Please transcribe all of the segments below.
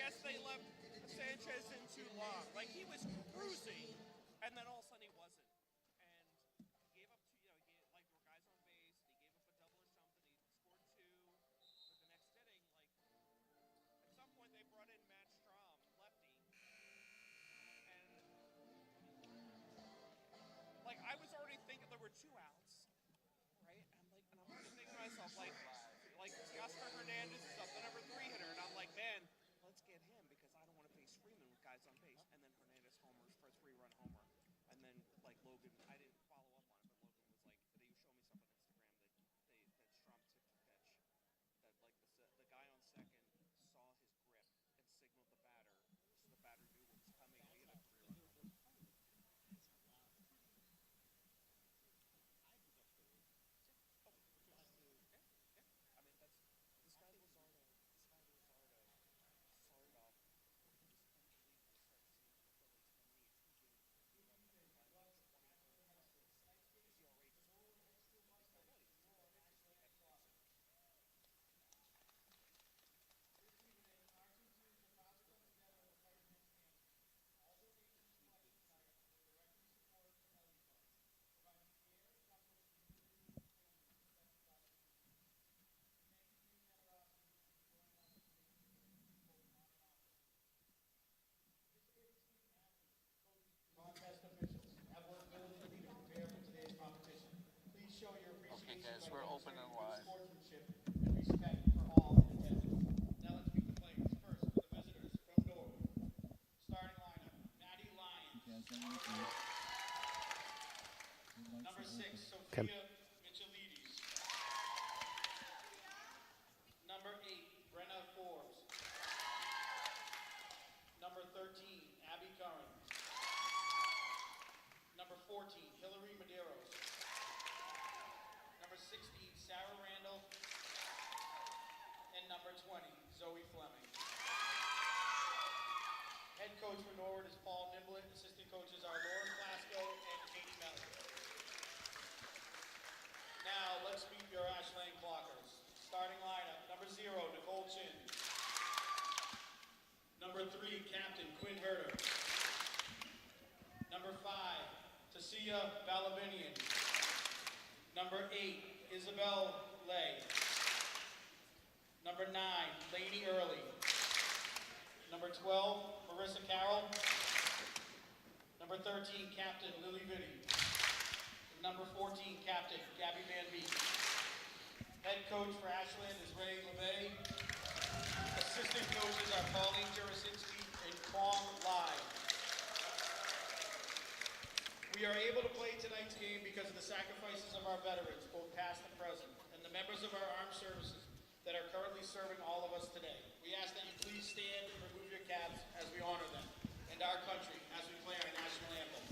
guess they left Sanchez in too long. Like, he was cruising, and then all of a sudden he wasn't. And he gave up two, you know, like there were guys on base, and he gave up a double or something. He scored two for the next inning. Like, at some point they brought in Matt Strom, lefty, and like I was already thinking there were two outs, right? And I'm already thinking to myself, like Teoscar Hernandez is up, the number 3 hitter, and I'm like, man, let's get him because I don't want to face Freeman with guys on base. And then Hernandez homers for a 3-run homer, and then like Logan, I didn't follow up on it, but Logan was like, they showed me something on Instagram that Strom took the pitch, that like the guy on second saw his grip and signaled the batter, so the batter knew what was coming, and he hit a 3-run homer. I mean, that's this guy Luzardo. Started off just unbelievable start to season for the Phillies, and then he had 2 games where he gave up like 20 runs. His ERA just went down. Not even 2 pitches, he had fixed. Contest officials have worked diligently to prepare for today's competition. Please show your appreciation Okay, guys, by we're open demonstrating and good live. sportsmanship and respect for all in attendance. Now let's meet the players. First, for the visitors from Norwood. Starting lineup, Maddie Lyons. Number 6, Sophia Michelides. Number 8, Brenna Forbes. Number 13, Abby Curran. Number 14, Hillary Medeiros. Number 16, Sarah Randall. And number 20, Zoe Fleming. Head coach for Norwood is Paul Nimblett. Assistant coaches are Lauren Glasgow and Katie Mellon. Now, let's meet your Ashland clockers. Starting lineup, number 0, Nicole Chin. Number 3, Captain Quinn Herter. Number 5, Tasia Balabinian. Number 8, Isabel Lay. Number 9, Lainey Early. Number 12, Marissa Carroll. Number 13, Captain Lily Vitti. Number 14, Captain Gabby Van Beek. Head coach for Ashland is Ray LeVay. Assistant coaches are Pauline Jurasinski and Kwong Lai. We are able to play tonight's game because of the sacrifices of our veterans, both past and present, and the members of our armed services that are currently serving all of us today. We ask that you please stand and remove your caps as we honor them and our country as we play our national anthem.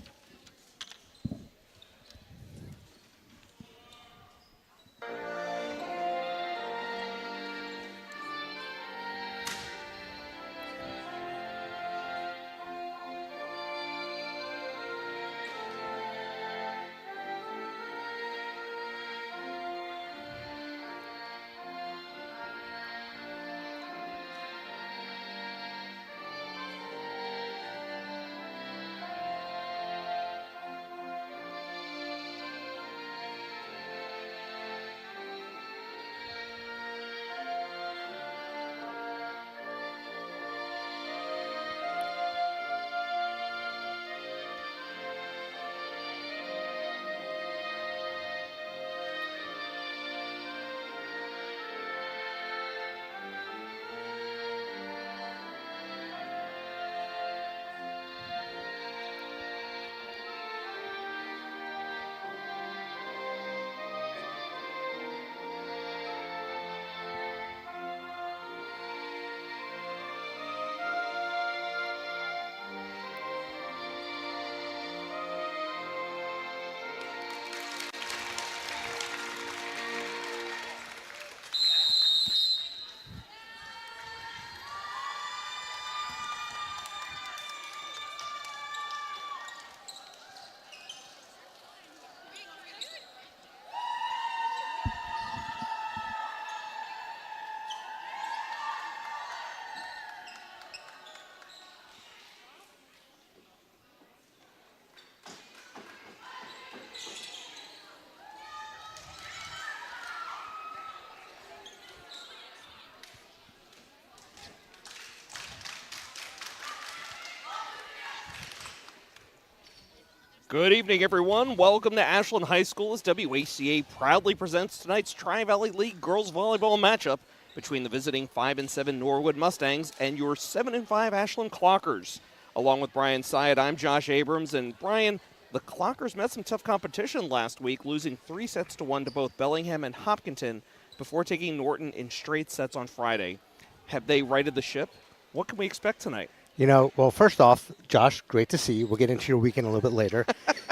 Good evening, everyone. Welcome to Ashland High School as WACA proudly presents tonight's Tri-Valley League girls volleyball matchup between the visiting 5-7 Norwood Mustangs and your 7-5 Ashland Clockers. Along with Brian Syed, I'm Josh Abrams, and Brian, the Clockers met some tough competition last week, losing 3-1 to both Bellingham and Hopkinton before taking Norton in straight sets on Friday. Have they righted the ship? What can we expect tonight? You know, well, first off, Josh, great to see you. We'll get into your weekend a little bit later.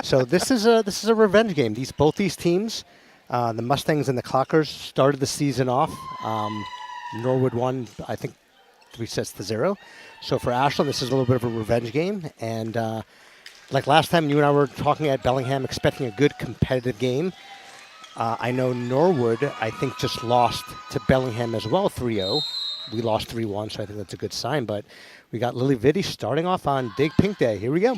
So this is a revenge game. Both these teams, the Mustangs and the Clockers, started the season off. Norwood won, I think, 3-0. So for Ashland, this is a little bit of a revenge game. And like last time, you and I were talking at Bellingham, expecting a good competitive game. I know Norwood, I think, just lost to Bellingham as well, 3-0. We lost 3-1, so I think that's a good sign. But we got Lily Vitti starting off on Dig Pink Day. Here we go.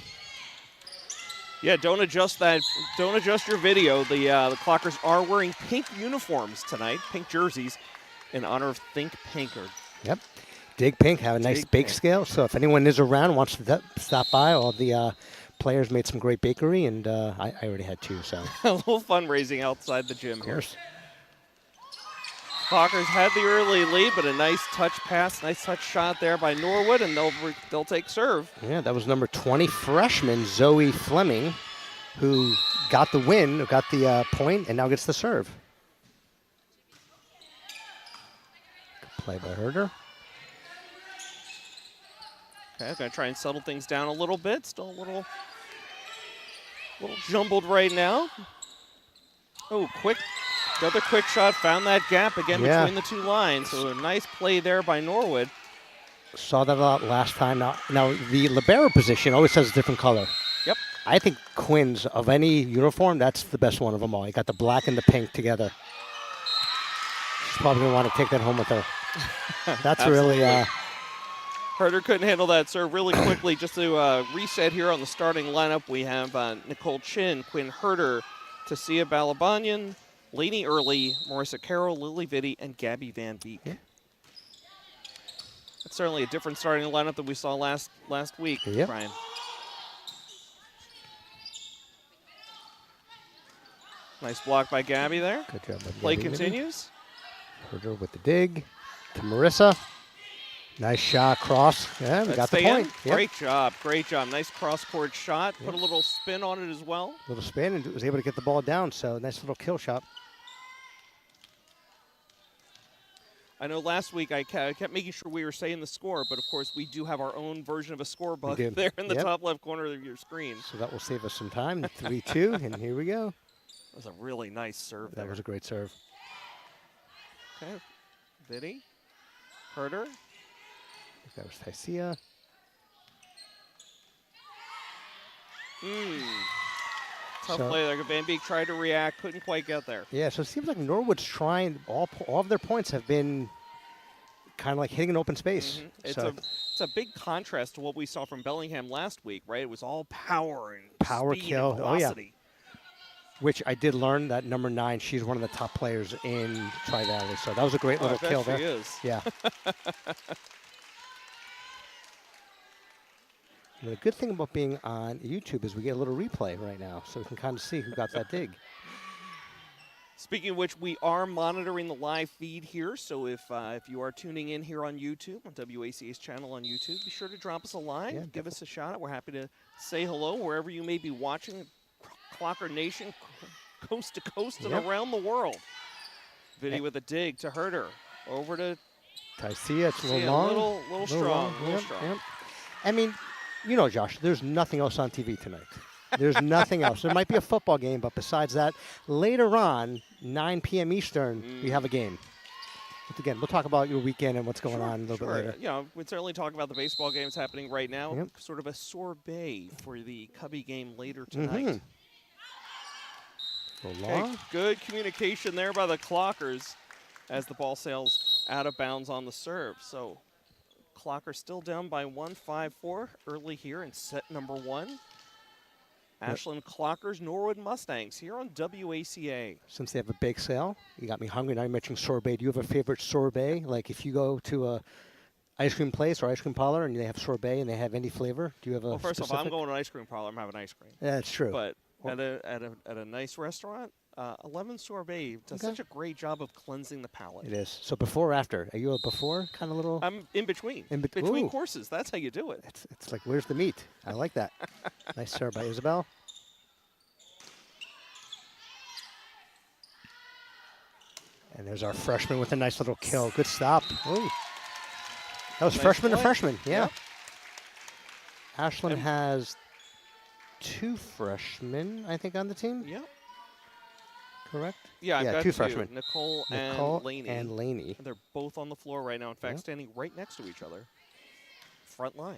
Yeah, don't adjust your video. The Clockers are wearing pink uniforms tonight, pink jerseys, in honor of Think Pinker. Yep. Dig Pink, have a nice bake scale. So if anyone is around, wants to stop by, all the players made some great bakery, and I already had two. So a little fundraising outside the gym here. Of course. Clockers had the early lead, but a nice touch pass, nice touch shot there by Norwood, and they'll take serve. Yeah, that was number 20 freshman Zoe Fleming, who got the win, got the point, and now gets the serve. Good play by Herder. Okay, I'm going to try and settle things down a little bit. Still a little jumbled right now. Oh, another quick shot, found that gap again between the two lines. So a nice play there by Norwood. Saw that a lot last time. Now the libero position always has a different color. Yep. I think Quinn's, of any uniform, that's the best one of them all. You got the black and the pink together. She's probably going to want to take that home with her. That's really... Herder couldn't handle that serve really quickly. Just to reset here on the starting lineup, we have Nicole Chin, Quinn Herder, Tasia Balabanyan, Lainey Early, Marissa Carroll, Lily Vitti, and Gabby Van Beek. Yeah. That's certainly a different starting lineup than we saw last week, yep. Brian. Nice block by Gabby there. Good job by Play Gabby continues. Herder with the dig to Marissa. Nice shot, cross. Yeah, we got the point. Yep. Great job. Nice cross-court shot. Put a little spin on it as well. Little spin, and was able to get the ball down, so nice little kill shot. I know last week I kept making sure we were saying the score, but of course we do have our own version of a scorebook there in the top left corner of your screen. So that will save us some time. 3-2, and here we go. That was a really nice serve there. That was a great serve. Okay, Vitti, Herder. That was Taisia. Tough play there. Van Beek tried to react, couldn't quite get there. Yeah, so it seems like Norwood's trying, all of their points have been kind of like hitting an open space. Mm-hmm. It's a big contrast to what we saw from Bellingham last week, right? It was all power and speed kill. and velocity. Which I did learn that number 9, she's one of the top players in Tri-Valley. So that was a great little kill there. She is. Yeah. The good thing about being on YouTube is we get a little replay right now, so we can kind of see who got that dig. Speaking of which, we are monitoring the live feed here, so if you are tuning in here on YouTube, on WACA's channel on YouTube, be sure to drop us a line, give us a shout out. We're happy to say hello wherever you may be watching. Clocker Nation, coast to coast and around the world. Vitti with a dig to Herder. Over to Taisia. It's a little long. Little strong. Yep. I mean, you know, Josh, there's nothing else on TV tonight. There's nothing else. There might be a football game, but besides that, later on, 9 p.m. Eastern, we have a game. But again, we'll talk about your weekend and what's going on a little bit later. You know, we'd certainly talk about the baseball games happening right now. Sort of a sorbet for the Cubby game later tonight. Okay, good communication there by the Clockers as the ball sails out of bounds on the serve. So Clockers still down by 1-5-4 early here in set number 1. Ashland Clockers, Norwood Mustangs here on WACA. Since they have a bake sale, you got me hungry. Now you mentioned sorbet. Do you have a favorite sorbet? Like if you go to ice cream place or ice cream parlor and they have sorbet and they have any flavor? Do you have a Well, first off, specific? I'm going to an ice cream parlor. I'm having ice cream. Yeah, that's true. But Well- at a nice restaurant, a lemon sorbet does Okay. such a great job of cleansing the palate. It is. So before or after? Are you a before kind of little? I'm in between. Ooh. Between courses. That's how you do it. It's like, where's the meat? I like that. Nice serve by Isabel. And there's our freshman with a nice little kill. Good stop. Ooh. That was Nice freshman to play. freshman. Yeah. Yep. Ashland And- has 2 freshmen, I think, on the team. Yep. Correct? Yeah, I've got 2 freshmen. Nicole Nicole and Laney. and Laney. And they're both on the floor right now. In fact, Yep. standing right next to each other. Front line.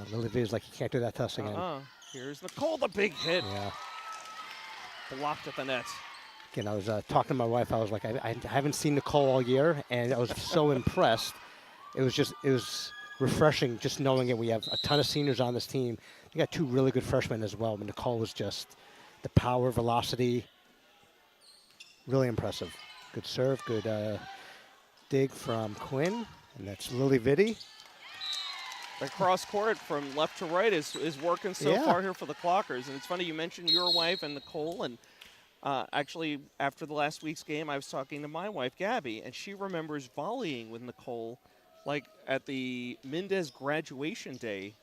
Lily V is like, you can't do that to us again. Here's Nicole, the big hit. Yeah. Blocked at the net. Again, I was talking to my wife. I was like, I haven't seen Nicole all year, and I was so impressed. It was refreshing just knowing it. We have a ton of seniors on this team. You got 2 really good freshmen as well. But Nicole was just the power, velocity, really impressive. Good serve, good dig from Quinn, and that's Lily Vitti. The cross court from left to right is working so Yeah. far here for the Clockers. And it's funny you mentioned your wife and Nicole. And actually, after the last week's game, I was talking to my wife, Gabby, and she remembers volleying with Nicole like at the Mendez graduation day.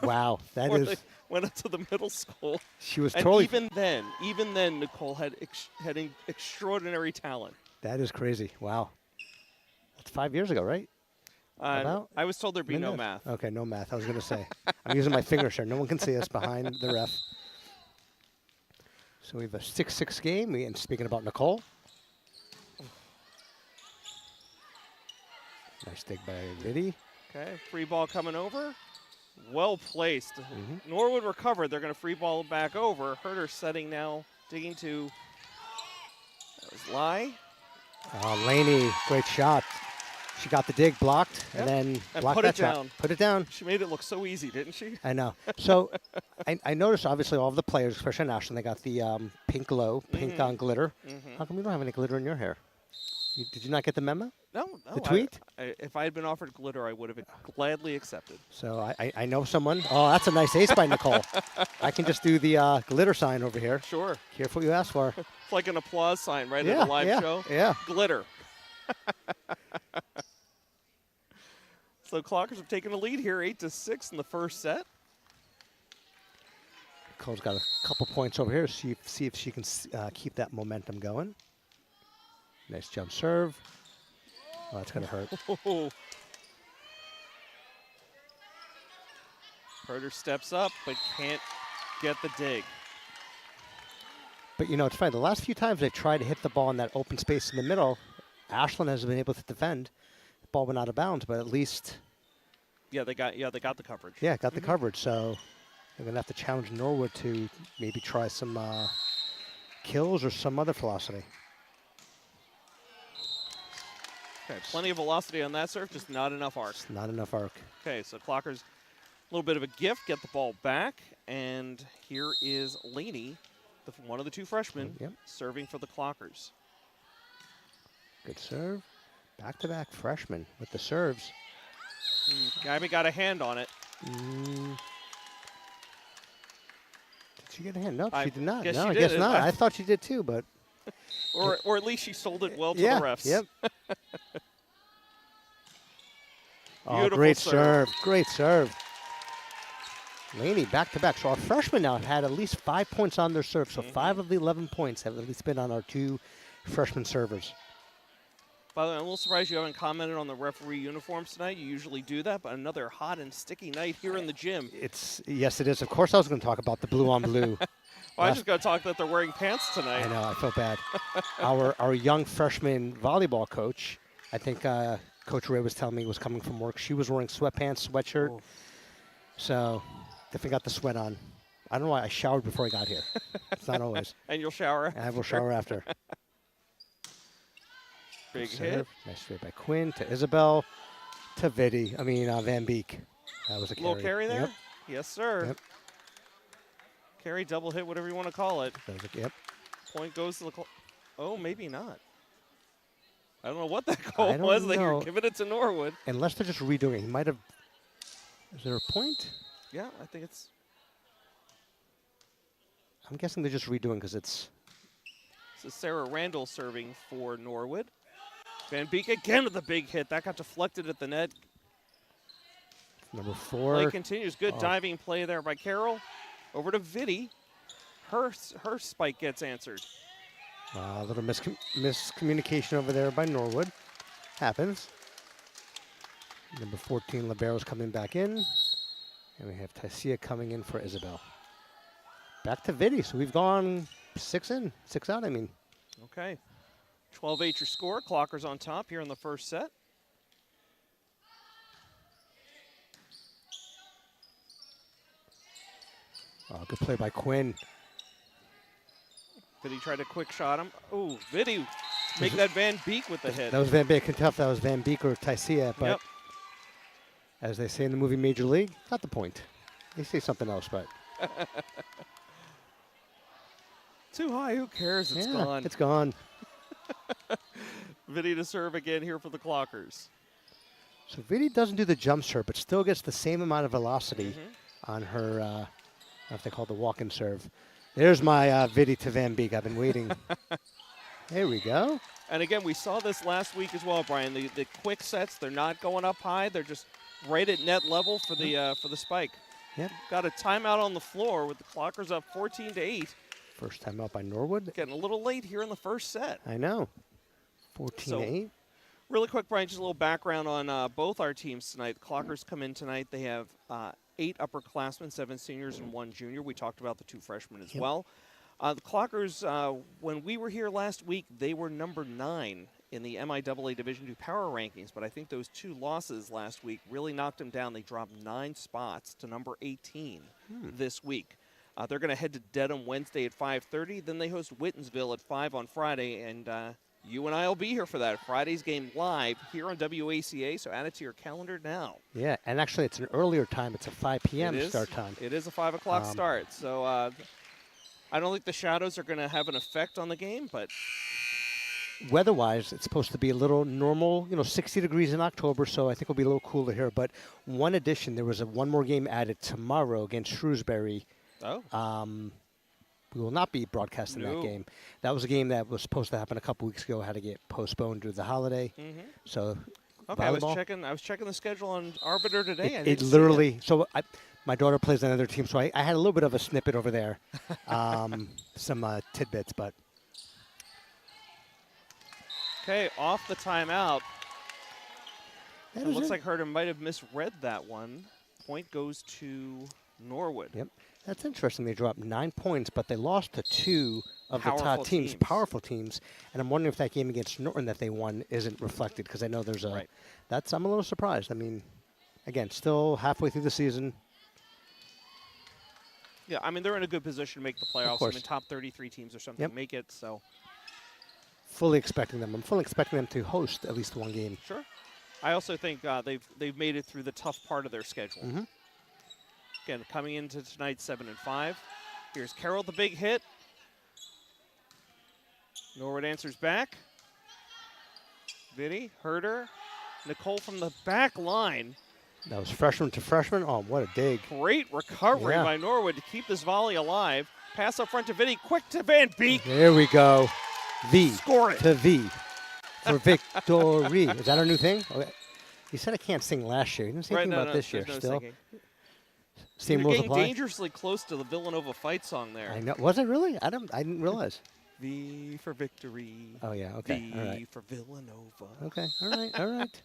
Wow, that where is. they went up to the middle school. She was And totally. even then, Nicole had extraordinary talent. That is crazy. Wow. That's 5 years ago, right? About? I was told there'd be no Mendez? math. Okay, no math. I was going to say. I'm using my finger share. No one can see us behind the ref. So we have a 6-6 game. And speaking about Nicole. Nice dig by Vitti. Okay, free ball coming over. Well placed. Mm-hmm. Norwood recovered. They're going to free ball back over. Herder setting now, digging to. That was Lai. Laney, great shot. She got the dig blocked Yep. and then And blocked put that it shot. down. Put it down. She made it look so easy, didn't she? I know. So I noticed obviously all of the players, especially in Ashland, they got the pink glow, pink on glitter. How come you don't have any glitter in your hair? Did you not get the memo? No. The tweet? If I had been offered glitter, I would have gladly accepted. So I know someone. Oh, that's a nice ace by Nicole. I can just do the glitter sign over here. Sure. Careful what you ask for. It's like an applause sign, right, Yeah, at a live yeah, show. yeah. Glitter. So Clockers have taken a lead here, 8-6 in the first set. Nicole's got a couple points over here. See if she can keep that momentum going. Nice jump serve. Oh, that's going to hurt. Herder steps up, but can't get the dig. But, you know, it's funny. The last few times they've tried to hit the ball in that open space in the middle, Ashland has been able to defend. The ball went out of bounds, but at least, Yeah, they got the coverage. yeah, got the coverage. So they're going to have to challenge Norwood to maybe try some kills or some other velocity. Okay, plenty of velocity on that serve, just not enough arc. Not enough arc. Okay, so Clockers, a little bit of a gift, get the ball back, and here is Laney, one of the 2 freshmen, Yep. serving for the Clockers. Good serve. Back-to-back freshman with the serves. Gabby got a hand on it. Did she get a hand? No, I she did not. guess No, she I did. guess not. I thought she did too, but Or at least she sold it well to yeah, the refs. Yep. Oh, Beautiful great serve. serve. Great serve. Laney back-to-back. So our freshmen now have had at least 5 points on their serve. So 5 of the 11 points have at least been on our 2 freshman servers. By the way, I'm a little surprised you haven't commented on the referee uniforms tonight. You usually do that, but another hot and sticky night here in the gym. Yes, it is. Of course I was going to talk about the blue on blue. Well, I just got to talk that they're wearing pants tonight. I know, I felt bad. Our young freshman volleyball coach, I think Coach Ray was telling me was coming from work. She was wearing sweatpants, sweatshirt. Oh. So definitely got the sweat on. I don't know why I showered before I got here. It's not always. And you'll shower. I will shower after. Big Serve. hit. Nice straight by Quinn to Isabel to Van Beek. That was a carry. Little carry there? Yep. Yes, sir. Yep. Carry, double hit, whatever you want to call it. That was yep. Point goes to the oh, maybe not. I don't know what that goal I don't was. They know. were giving it to Norwood. Unless they're just redoing it. He might have. Is there a point? Yeah, I think it's. I'm guessing they're just redoing because it's. This is Sarah Randall serving for Norwood. Van Beek again with a big hit. That got deflected at the net. Number 4. Play continues. Good diving play there by Carroll. Over to Vitti. Her spike gets answered. A little miscommunication over there by Norwood. Happens. Number 14, Libero's coming back in. And we have Tycia coming in for Isabel. Back to Vitti. So we've gone 6 in, 6 out, I mean. Okay. 12-8 your score. Clockers on top here in the first set. Good play by Quinn. Vitti tried a quick shot him. Ooh, Vitti make that Van Beek with the hit. That was Van Beek. I can tell if that was Van Beek or Tycia, but Yep. as they say in the movie Major League, not the point. They say something else, but. Too high, who cares? It's gone. It's gone. Vitti to serve again here for the Clockers. So Vitti doesn't do the jump serve, but still gets the same amount of velocity on her, I don't know if they call it the walk-in serve. There's my Vitti to Van Beek. I've been waiting. There we go. And again, we saw this last week as well, Brian. The quick sets, they're not going up high. They're just right at net level for the spike. Yep. Got a timeout on the floor with the Clockers up 14-8. First time out by Norwood. Getting a little late here in the first set. I know. 14-8. Really quick, Brian, just a little background on both our teams tonight. The Clockers come in tonight. They have 8 upperclassmen, 7 seniors, and 1 junior. We talked about the 2 freshmen as well. The Clockers, when we were here last week, they were number 9 in the MIAA Division II power rankings, but I think those 2 losses last week really knocked them down. They dropped 9 spots to number 18 this week. They're going to head to Dedham Wednesday at 5:30. Then they host Whitensville at 5 on Friday, and you and I will be here for that. Friday's game live here on WACA, so add it to your calendar now. Yeah, and actually it's an earlier time. It's a 5 p.m. start time. It is a 5 o'clock start, so I don't think the shadows are going to have an effect on the game, but weather-wise, it's supposed to be a little normal, 60 degrees in October, so I think it'll be a little cooler here. But one addition, there was one more game added tomorrow against Shrewsbury. Oh. We will not be broadcasting that game. That was a game that was supposed to happen a couple weeks ago, had to get postponed due to the holiday. So, okay, I was checking the schedule on Arbiter today. It literally. So my daughter plays on another team, so I had a little bit of a snippet over there, some tidbits, but. Okay, off the timeout. It looks it. like Herder might have misread that one. Point goes to Norwood. Yep. That's interesting. They dropped 9 points, but they lost to 2 of the top teams, powerful teams. And I'm wondering if that game against Norton that they won isn't reflected, because I know there's a. Right. I'm a little surprised. I mean, again, still halfway through the season. Yeah, I mean, they're in a good position to make the playoffs. Of course. I mean, top 33 teams or something make it, so. Fully expecting them. I'm fully expecting them to host at least one game. Sure. I also think they've made it through the tough part of their schedule. Again, coming into tonight, 7-5. Here's Carroll, the big hit. Norwood answers back. Vitti, Herder, Nicole from the back line. That was freshman to freshman. Oh, what a dig. Great recovery by Norwood to keep this volley alive. Pass up front to Vitti, quick to Van Beek. There we go. V Score it. to V for victory. Is that our new thing? Okay. He said I can't sing last year. He didn't say anything about this year still. Same rules getting apply. Dangerously close to the Villanova fight song there. I know. Was it really? I didn't realize. V for victory. Oh yeah. Okay. V all right. for Villanova. Okay. All right. All right.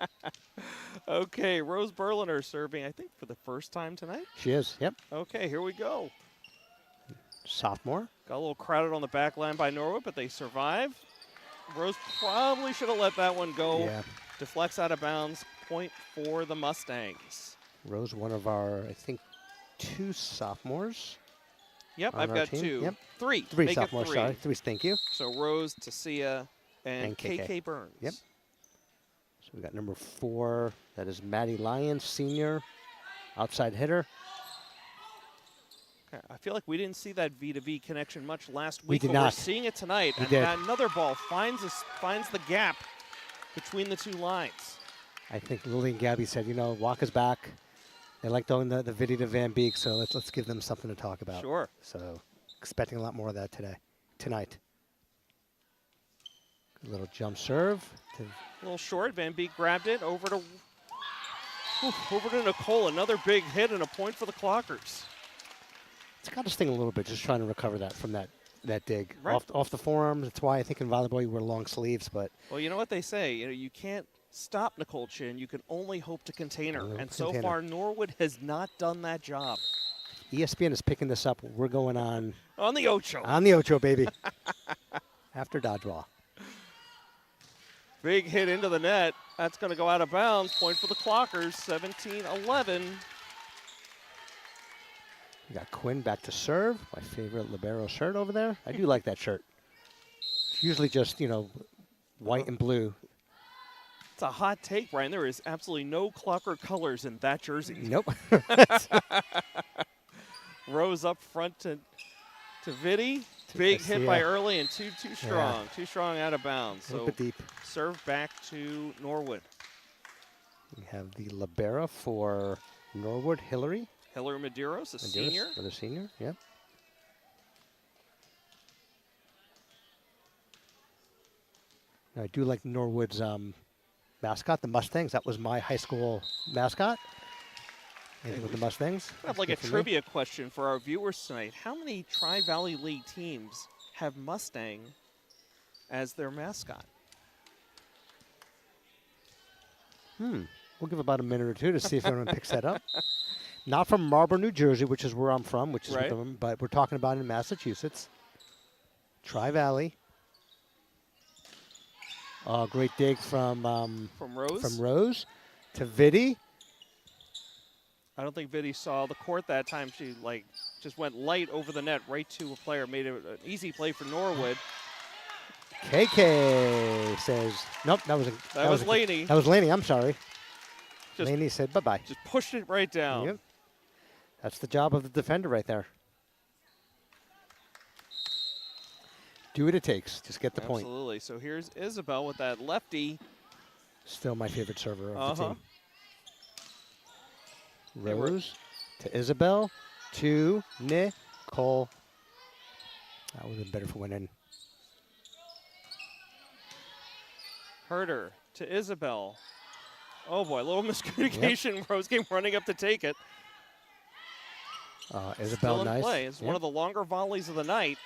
Okay. Rose Berliner serving, I think, for the first time tonight. She is. Yep. Okay. Here we go. Sophomore. Got a little crowded on the back line by Norwood, but they survive. Rose probably should have let that one go. Yeah. Deflects out of bounds. Point for the Mustangs. Rose, one of our, I think, 2 sophomores. Yep, I've got team. 2. Yep. 3. 3 Make sophomores, it 3. sorry. 3, thank you. So Rose, Tasia, and KK Burns. Yep. So we got number 4. That is Maddie Lyons, senior, outside hitter. Okay, I feel like we didn't see that V-to-V connection much last week. We did but not. We're seeing it tonight. We and did. another ball finds the gap. between the two lines. I think Lily and Gabby said, you know, WACA's back. They like throwing the video to Van Beek, so let's give them something to talk about. Sure. So expecting a lot more of that tonight. A little jump serve. A little short. Van Beek grabbed it over to Nicole. Another big hit and a point for the Clockers. It's got to sting a little bit, just trying to recover that from that dig. Right. Off the forearms. That's why I think in volleyball you wear long sleeves. But well, you know what they say. You can't stop Nicole Chin. You can only hope to contain her. And so far, Norwood has not done that job. ESPN is picking this up. We're going on the Ocho. On the Ocho, baby. After dodgeball. Big hit into the net. That's going to go out of bounds. Point for the Clockers, 17-11. We got Quinn back to serve. My favorite libero shirt over there. I do like that shirt. It's usually just, white and blue. It's a hot take, Brian. There is absolutely no Clocker colors in that jersey. Nope. Rose up front to Vitti. Big hit by Early and too strong. Too strong out of bounds. A little bit deep. Serve back to Norwood. We have the libero for Norwood, Hillary. Hillary Medeiros, senior. Another senior, yep. Now, I do like Norwood's mascot, the Mustangs. That was my high school mascot. Anything with the Mustangs? I have like a trivia question for our viewers tonight. How many Tri-Valley League teams have Mustang as their mascot? We'll give about a minute or two to see if anyone picks that up. Not from Marlborough, New Jersey, which is where I'm from, which is right. But we're talking about in Massachusetts. Tri-Valley. Great dig from Rose. From Rose to Vitti. I don't think Vitti saw the court that time. She just went light over the net right to a player. Made it an easy play for Norwood. KK says, nope, that was Laney. That was Laney, I'm sorry. Laney said bye-bye. Just pushed it right down. Yep. That's the job of the defender right there. Do what it takes. Just get the point. Absolutely. So here's Isabel with that lefty. Still my favorite server of the team. Rose to Isabel to Nicole. That would have been better for winning. Herder to Isabel. Oh boy, a little miscommunication. Yep. Rose came running up to take it. Isabel, still in nice. play. It's one of the longer volleys of the night.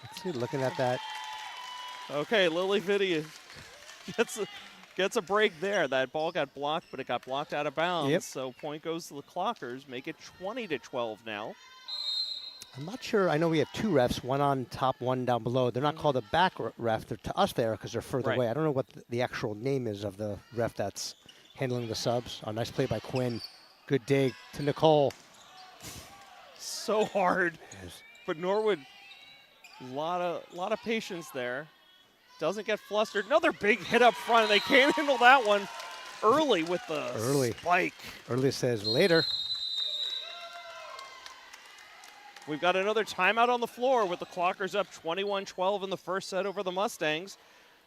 Let's see, looking at that. Okay, Lily Vitti gets a break there. That ball got blocked, but it got blocked out of bounds. Yep. So point goes to the Clockers. Make it 20-12 now. I'm not sure. I know we have two refs, one on top, one down below. They're not called a back ref. They're to us there because they're further away. I don't know what the actual name is of the ref that's handling the subs. Oh, nice play by Quinn. Good dig to Nicole. So hard. Yes. But Norwood, lot of patience there. Doesn't get flustered. Another big hit up front. They can't handle that one. Early with the spike. Early says later. We've got another timeout on the floor with the Clockers up 21-12 in the first set over the Mustangs.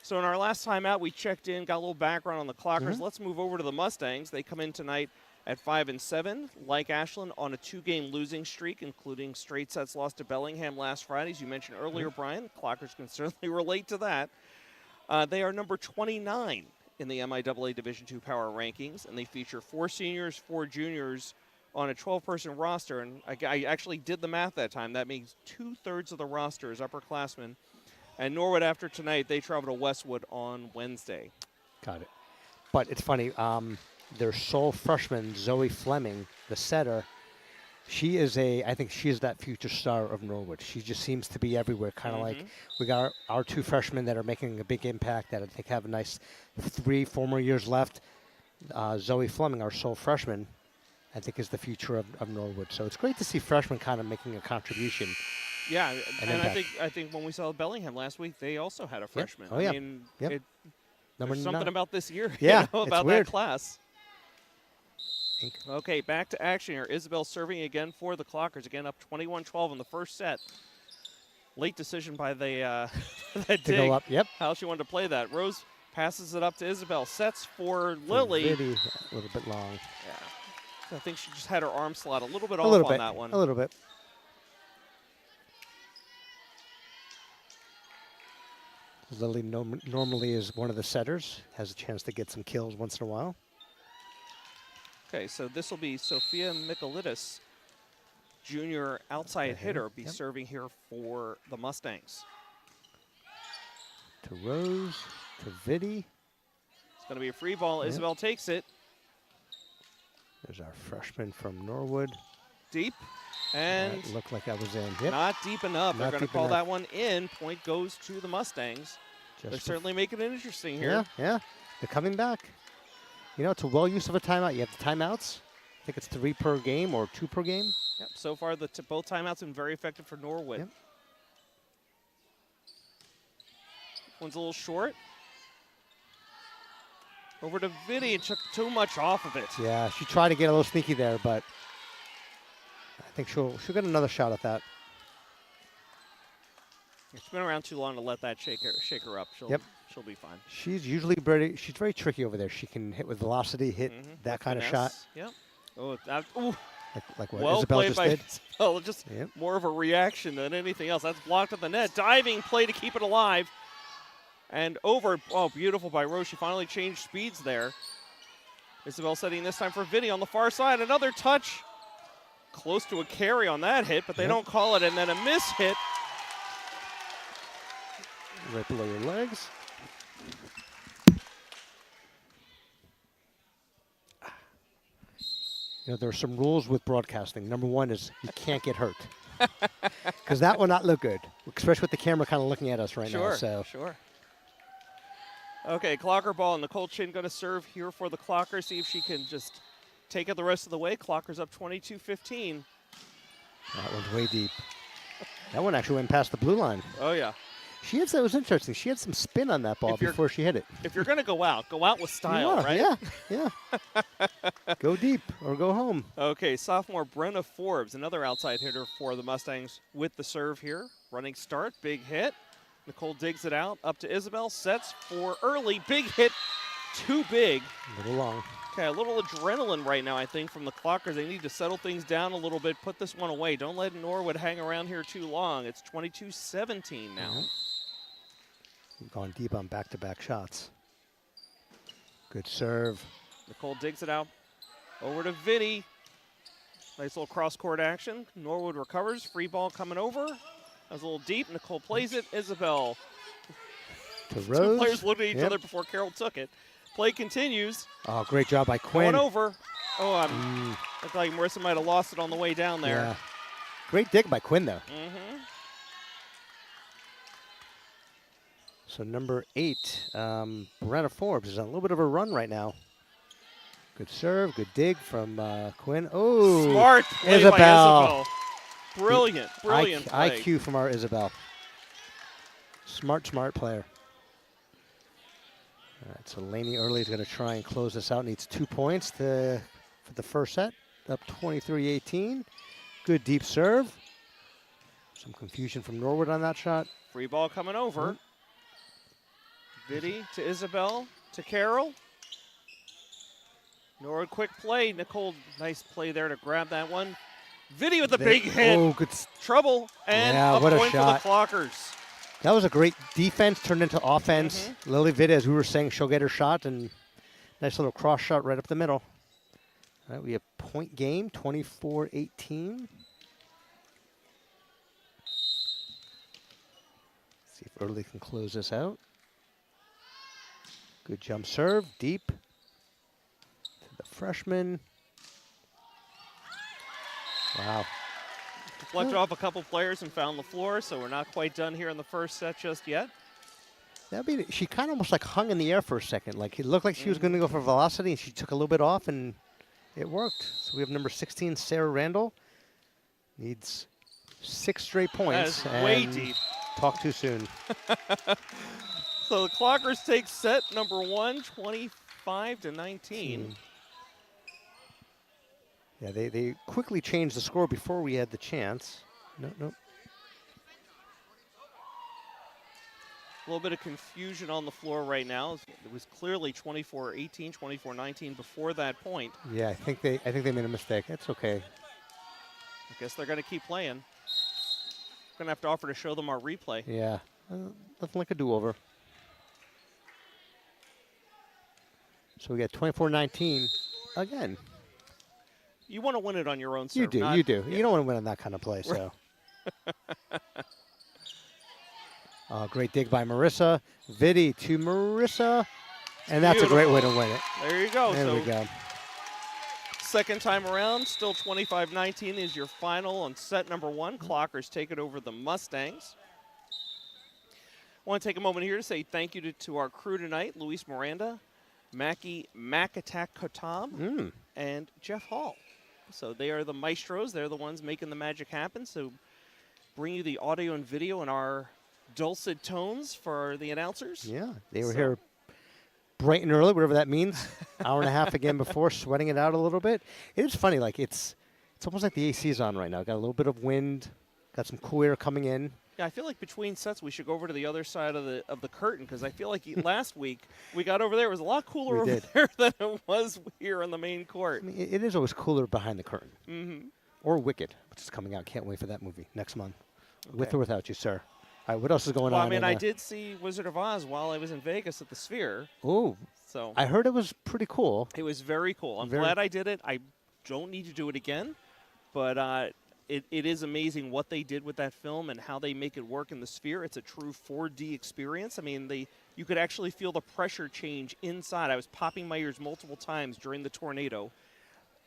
So in our last timeout, we checked in, got a little background on the Clockers. Let's move over to the Mustangs. They come in tonight at 5-7, like Ashland, on a 2-game losing streak, including straight sets lost to Bellingham last Friday. As you mentioned earlier, Brian, the Clockers can certainly relate to that. They are number 29 in the MIAA Division II Power Rankings, and they feature 4 seniors, 4 juniors, on a 12-person roster, and I actually did the math that time. That means 2/3 of the roster is upperclassmen. And Norwood, after tonight, they travel to Westwood on Wednesday. Got it. But it's funny, their sole freshman, Zoe Fleming, the setter, I think she is that future star of Norwood. She just seems to be everywhere, kind of like we got our 2 freshmen that are making a big impact that I think have a nice 3-4 more years left. Zoe Fleming, our sole freshman, I think is the future of Norwood. So it's great to see freshmen kind of making a contribution. Yeah, and I think when we saw Bellingham last week, they also had a freshman. Yep. Oh, yeah. I mean, Yep. there's something about this year about weird. that class. Okay, back to action here. Isabel serving again for the Clockers. Again, up 21-12 in the first set. Late decision by the that To dig. go up, yep. How she wanted to play that. Rose passes it up to Isabel. Sets for For Lily. Vitti, a little bit long. Yeah. I think she just had her arm slot a little bit A off little on bit. that one. A little bit. Lily normally is one of the setters. Has a chance to get some kills once in a while. Okay, so this will be Sophia Michaelidis, junior outside hitter, be serving here for the Mustangs. To Rose, to Vitti. It's going to be a free ball. Isabel takes it. There's our freshman from Norwood. Deep. And that looked like I was in. Yep. not deep enough. They're Not going to deep call enough. that one in. Point goes to the Mustangs. They're certainly making it interesting here. Yeah. They're coming back. You know, it's a well use of a timeout. You have the timeouts. I think it's 3 per game or 2 per game. Yep. So far, both timeouts have been very effective for Norwood. Yep. One's a little short. Over to Vitti and took too much off of it. Yeah, she tried to get a little sneaky there, but I think she'll get another shot at that. It's been around too long to let that shake her up. She'll be fine. She's usually she's very tricky over there. She can hit with velocity, hit that kind of shot. Yep. Oh, that, ooh. Like what Well Isabel played just by did. Isabel. Just more of a reaction than anything else. That's blocked at the net. Diving play to keep it alive. And over. Oh, beautiful by Rose. She finally changed speeds there. Isabel setting this time for Vitti on the far side. Another touch. Close to a carry on that hit, but they don't call it. And then a miss hit. Right below your legs. You know, there are some rules with broadcasting. Number one is you can't get hurt. Because that will not look good, especially with the camera kind of looking at us right now. So. Sure. Okay, Clocker ball. Nicole Chin going to serve here for the Clocker. See if she can just take it the rest of the way. Clocker's up 22-15. That one's way deep. That one actually went past the blue line. Oh, yeah. It was interesting. She had some spin on that ball before she hit it. If you're going to go out with style, right? Yeah. Go deep or go home. Okay, sophomore Brenna Forbes, another outside hitter for the Mustangs with the serve here. Running start, big hit. Nicole digs it out, up to Isabel, sets for early. Big hit, too big. A little long. Okay, a little adrenaline right now, I think, from the Clockers. They need to settle things down a little bit, put this one away. Don't let Norwood hang around here too long. It's 22-17 now. We've gone deep on back-to-back shots. Good serve. Nicole digs it out. Over to Vitti. Nice little cross-court action. Norwood recovers. Free ball coming over. That was a little deep. Nicole plays it. Isabel. To Rose. Two players looked at each other before Carroll took it. Play continues. Oh, great job by Quinn. Going over. Oh, looked like Marissa might have lost it on the way down there. Yeah. Great dig by Quinn, though. So number 8, Brenna Forbes is on a little bit of a run right now. Good serve, good dig from Quinn. Oh, smart play by Isabel. Brilliant play. IQ from our Isabel. Smart player. All right, so Laney Early is going to try and close this out. Needs 2 points for the first set. Up 23-18. Good deep serve. Some confusion from Norwood on that shot. Free ball coming over. Vitti to Isabel, to Carroll. Norwood quick play. Nicole, nice play there to grab that one. Vitti with a big hit. Oh, good. Trouble, and a what point a shot. for the Clockers. That was a great defense turned into offense. Lily Vitti, as we were saying, she'll get her shot, and nice little cross shot right up the middle. All right, we have point game, 24-18. See if Early can close this out. Good jump serve, deep to the freshman. Wow. Deflected off a couple players and found the floor, so we're not quite done here in the first set just yet. She kind of almost like hung in the air for a second. Like it looked like she was going to go for velocity, and she took a little bit off, and it worked. So we have number 16, Sarah Randall. Needs 6 straight points. That is way deep. Talk too soon. So the Clockers take set number 1, 25-19. Yeah, they quickly changed the score before we had the chance. No. A little bit of confusion on the floor right now. It was clearly 24-18, 24-19 before that point. Yeah, I think they made a mistake. That's okay. I guess they're going to keep playing. Going to have to offer to show them our replay. Yeah, nothing like a do-over. So we got 24-19 again. You want to win it on your own serve. You do. Yeah. You don't want to win on that kind of play. So. Great dig by Marissa. Vitti to Marissa. And that's a great way to win it. There you go. There we go. Second time around, still 25-19 is your final on set number 1. Clockers take it over the Mustangs. I want to take a moment here to say thank you to our crew tonight, Luis Miranda, Mackie Macatak Kotam, and Jeff Hall. So they are the maestros. They're the ones making the magic happen. So bring you the audio and video in our dulcet tones for the announcers. Yeah, they were here bright and early, whatever that means. Hour and a half again before, sweating it out a little bit. It is funny, like it's almost like the AC is on right now. Got a little bit of wind, got some cool air coming in. Yeah, I feel like between sets we should go over to the other side of the curtain, because I feel like last week we got over there. It was a lot cooler over there than it was here on the main court. I mean, it is always cooler behind the curtain. Mm-hmm. Or Wicked, which is coming out. Can't wait for that movie next month. Okay. With or without you, sir. All right, what else is going on? I mean, I did see Wizard of Oz while I was in Vegas at the Sphere. Ooh. So I heard it was pretty cool. It was very cool. I'm glad I did it. I don't need to do it again, but it is amazing what they did with that film and how they make it work in the Sphere. It's a true 4D experience. I mean, you could actually feel the pressure change inside. I was popping my ears multiple times during the tornado.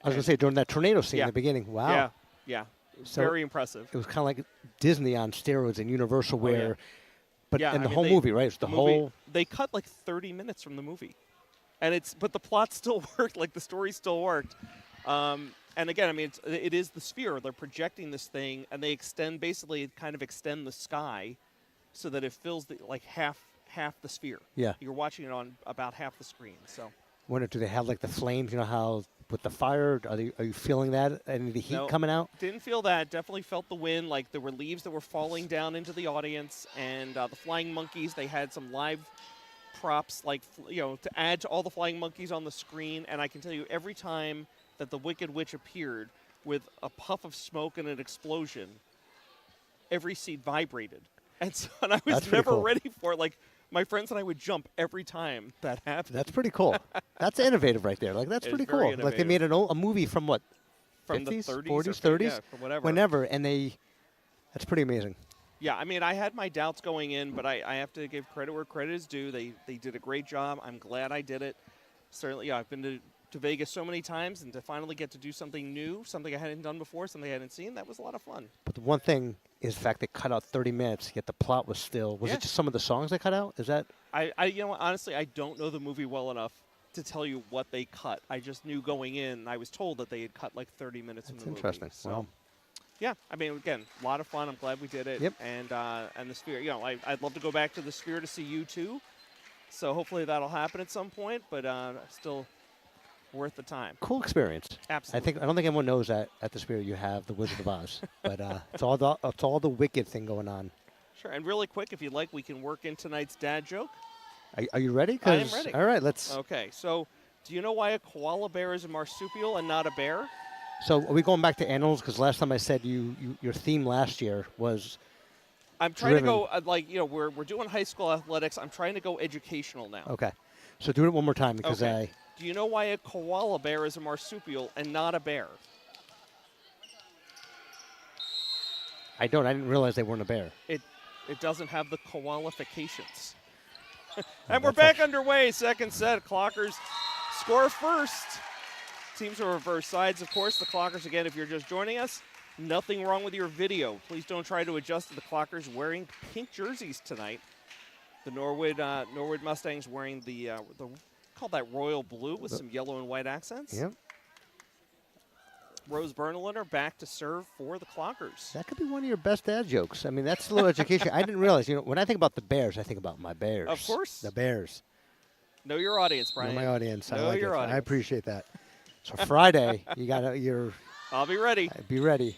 I was going to say, during that tornado scene in the beginning. Wow. Yeah. So very impressive. It was kind of like Disney on steroids and Universal but yeah, and the whole movie, right? It's the whole. They cut like 30 minutes from the movie, but the plot still worked. Like the story still worked. And again, I mean, it is the Sphere. They're projecting this thing, and they extend the sky, so that it fills like half the Sphere. Yeah. You're watching it on about half the screen. So. I wonder, do they have like the flames? You know how with the fire, are you feeling that? Any of the heat coming out? Didn't feel that. Definitely felt the wind. Like there were leaves that were falling down into the audience, and the flying monkeys. They had some live props, like to add to all the flying monkeys on the screen. And I can tell you, every time that the Wicked Witch appeared with a puff of smoke and an explosion, every seat vibrated, and I was never ready for it. Like. My friends and I would jump every time that happened. That's pretty cool. That's innovative right there. Like, that's pretty cool. Innovative. Like, they made a movie from what? From 50s, the 30s? 40s, 30s? Yeah, from whatever. Whenever. And that's pretty amazing. Yeah, I mean, I had my doubts going in, but I have to give credit where credit is due. They did a great job. I'm glad I did it. Certainly, I've been to Vegas so many times, and to finally get to do something new, something I hadn't done before, something I hadn't seen, that was a lot of fun. But the one thing is the fact they cut out 30 minutes, yet the plot was still. Was it just some of the songs they cut out? Is that? Honestly, I don't know the movie well enough to tell you what they cut. I just knew going in, I was told that they had cut like 30 minutes from the movie. Interesting. So, well, yeah, I mean, again, a lot of fun. I'm glad we did it. Yep. And the Sphere, I'd love to go back to the Sphere to see you too. So hopefully that'll happen at some point, but still worth the time. Cool experience. Absolutely. I don't think everyone knows that at the Sphere you have the Wizard of Oz, but it's all the Wicked thing going on. Sure. And really quick, if you'd like, we can work in tonight's dad joke. Are you ready? I am ready. All right, let's. Okay. So, do you know why a koala bear is a marsupial and not a bear? So are we going back to animals? Because last time I said your theme last year was. I'm trying to go we're doing high school athletics. I'm trying to go educational now. Okay, so do it one more time because Do you know why a koala bear is a marsupial and not a bear? I don't. I didn't realize they weren't a bear. It doesn't have the qualifications. And we're back underway. Second set. Clockers score first. Teams are reverse sides, of course. The Clockers, again, if you're just joining us, nothing wrong with your video. Please don't try to adjust to the Clockers wearing pink jerseys tonight. The Norwood Mustangs wearing the call that royal blue with some yellow and white accents. Yep. Rose Bernalander back to serve for the Clockers. That could be one of your best dad jokes. I mean, that's a little education. I didn't realize. When I think about the Bears, I think about my Bears. Of course. The Bears. Know your audience, Brian. Know my audience. Know I like your it. audience. I appreciate that. So Friday, I'll be ready. Be ready.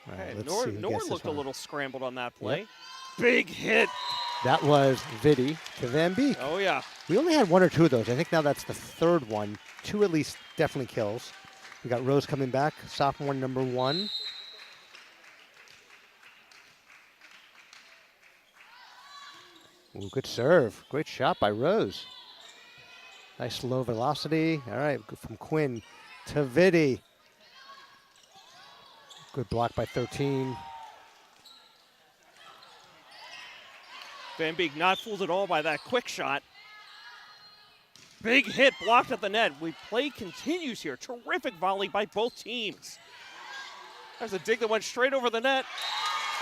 All right, Hey, let's see who Norwood gets this looked a one. little scrambled on that play. Big hit. That was Vitti to Van Beek. Oh, yeah. We only had 1 or 2 of those. I think now that's the 3rd one. 2 at least definitely kills. We got Rose coming back, sophomore number 1. Ooh, good serve. Great shot by Rose. Nice low velocity. All right, from Quinn to Vitti. Good block by 13. Van Beek not fooled at all by that quick shot. Big hit blocked at the net. Play continues here. Terrific volley by both teams. There's a dig that went straight over the net.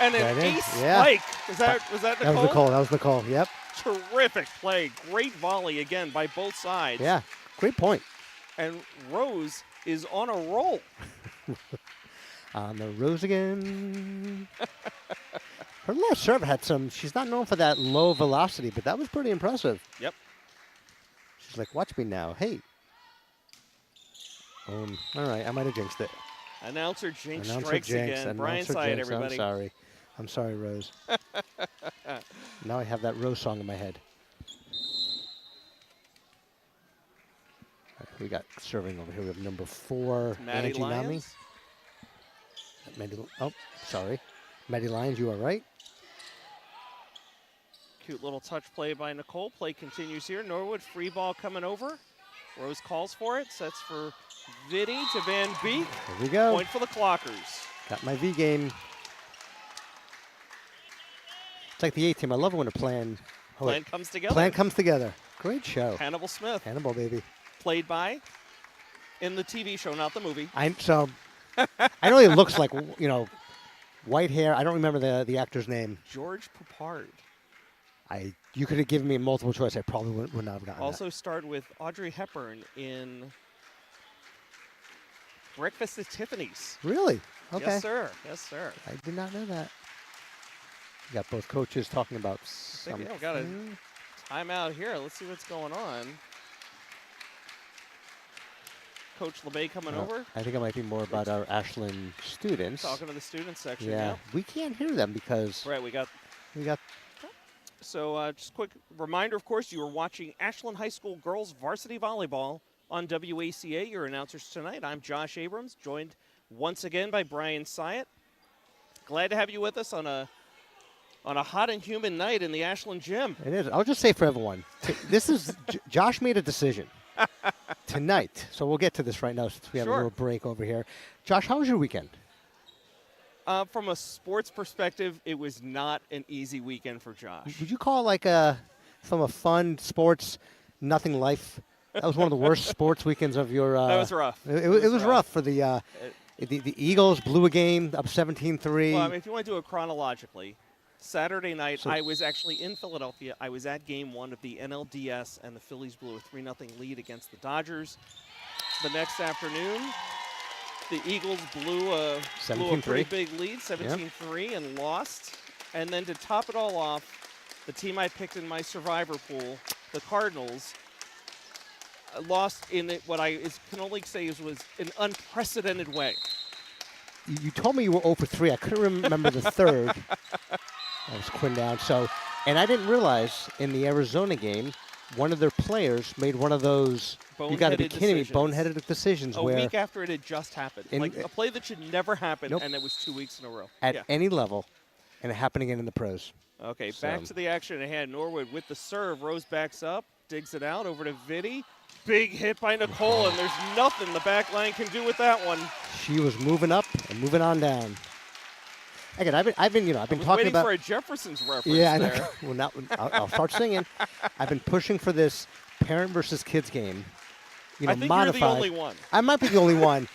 And an ace spike. Was that Nicole? That was Nicole. That was Nicole. Yep. Terrific play. Great volley again by both sides. Yeah. Great point. And Rose is on a roll. On the Rose again. Her low serve had some, she's not known for that low velocity, but that was pretty impressive. Yep. She's like, watch me now. Hey. All right, I might have jinxed it. Announcer Jinx strikes again. Brian Syatt, everybody. I'm sorry. I'm sorry, Rose. Now I have that Rose song in my head. All right, we got serving over here. We have number 4, Maddie Angie Nami. Lyons. Sorry. Maddie Lyons, you are right. Cute little touch play by Nicole. Play continues here. Norwood free ball coming over. Rose calls for it. Sets for Vitti to Van Beek. Here we go. Point for the Clockers. Got my V game. It's like the A team. I love it when a plan Comes together. Plan comes together. Great show. Hannibal Smith. Hannibal, baby. Played by in the TV show, not the movie. I know he looks like, white hair. I don't remember the actor's name. George Peppard. You could have given me a multiple choice. I probably would not have gotten Also starred with Audrey Hepburn in Breakfast at Tiffany's. Really? Okay. Yes, sir. Yes, sir. I did not know that. You got both coaches talking about something. We got a timeout here. Let's see what's going on. Coach LeBay coming over. I think it might be more about our Ashland students. Talking to the students section. Yeah. We can't hear them because right. We got. So just quick reminder, of course, you are watching Ashland High School Girls Varsity Volleyball on WACA. Your announcers tonight. I'm Josh Abrams, joined once again by Brian Syatt. Glad to have you with us on a hot and humid night in the Ashland gym. It is. I'll just say for everyone, this is Josh made a decision tonight. So we'll get to this right now since we have a little break over here. Josh, how was your weekend? From a sports perspective, it was not an easy weekend for Josh. Would you call it from a fun sports, nothing life? That was one of the worst sports weekends of your. That was rough. It was rough for the Eagles blew a game up 17-3. Well, I mean, if you want to do it chronologically, Saturday night I was actually in Philadelphia. I was at Game 1 of the NLDS, and the Phillies blew a 3-0 lead against the Dodgers. The next afternoon, the Eagles blew a pretty big lead, 17-3, and lost. And then to top it all off, the team I picked in my survivor pool, the Cardinals, lost in what I can only say was an unprecedented way. You told me you were 0 for 3. I couldn't remember the third. That was Quinn down. And I didn't realize in the Arizona game, one of their players made one of those. You got to be kidding me! Boneheaded decisions. A week after it had just happened, like a play that should never happen, and it was 2 weeks in a row. At any level, and it happened again in the pros. Okay, back to the action at hand. Norwood with the serve. Rose backs up, digs it out over to Vitti. Big hit by Nicole, and there's nothing the back line can do with that one. She was moving up and moving on down. Again, I've been talking waiting about for a Jefferson's reference. Yeah, there. Well, now I'll start singing. I've been pushing for this parent versus kids game. I think modified. You're the only one. I might be the only one,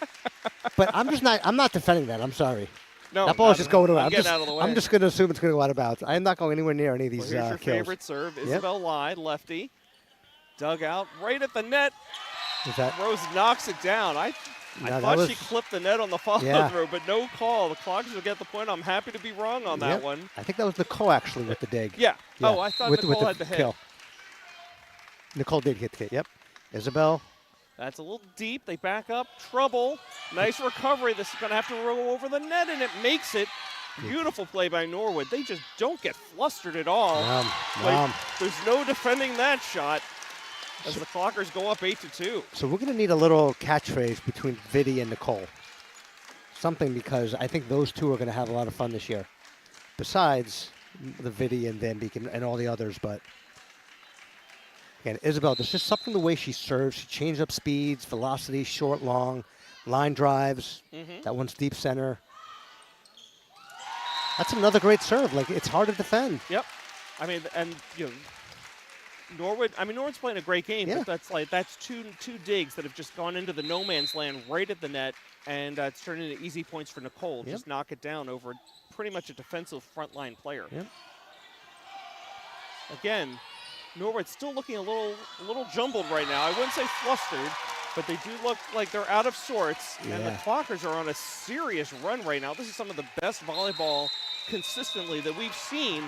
but I'm not defending that. I'm sorry. No, that ball is just going around. I'm getting out of the way. I'm just going to assume it's going to go out of bounds. I'm not going anywhere near any of these here's your kills. favorite serve, Isabel Lai, lefty, dug out right at the net. Rose knocks it down. I thought she clipped the net on the follow-through, but no call. The Clockers will get the point. I'm happy to be wrong on that one. I think that was Nicole, actually, with the dig. Yeah. Oh, I thought Nicole had the hit. Kill. Nicole did hit the hit, yep. Isabel. That's a little deep. They back up. Trouble. Nice recovery. This is going to have to roll over the net, and it makes it. Beautiful play by Norwood. They just don't get flustered at all. There's no defending that shot as the Clockers go up 8-2. So we're going to need a little catchphrase between Vitti and Nicole. Something, because I think those two are going to have a lot of fun this year. Besides the Vitti and Van Beek and all the others, but again, Isabel, there's just something the way she serves. She changes up speeds, velocity, short, long, line drives. That one's deep center. That's another great serve. Like, it's hard to defend. Yep. I mean, and Norwood. I mean, Norwood's playing a great game, but that's two digs that have just gone into the no man's land right at the net, and it's turned into easy points for Nicole. Just knock it down over pretty much a defensive frontline player. Again, Norwood's still looking a little jumbled right now. I wouldn't say flustered, but they do look like they're out of sorts, and the Clockers are on a serious run right now. This is some of the best volleyball consistently that we've seen,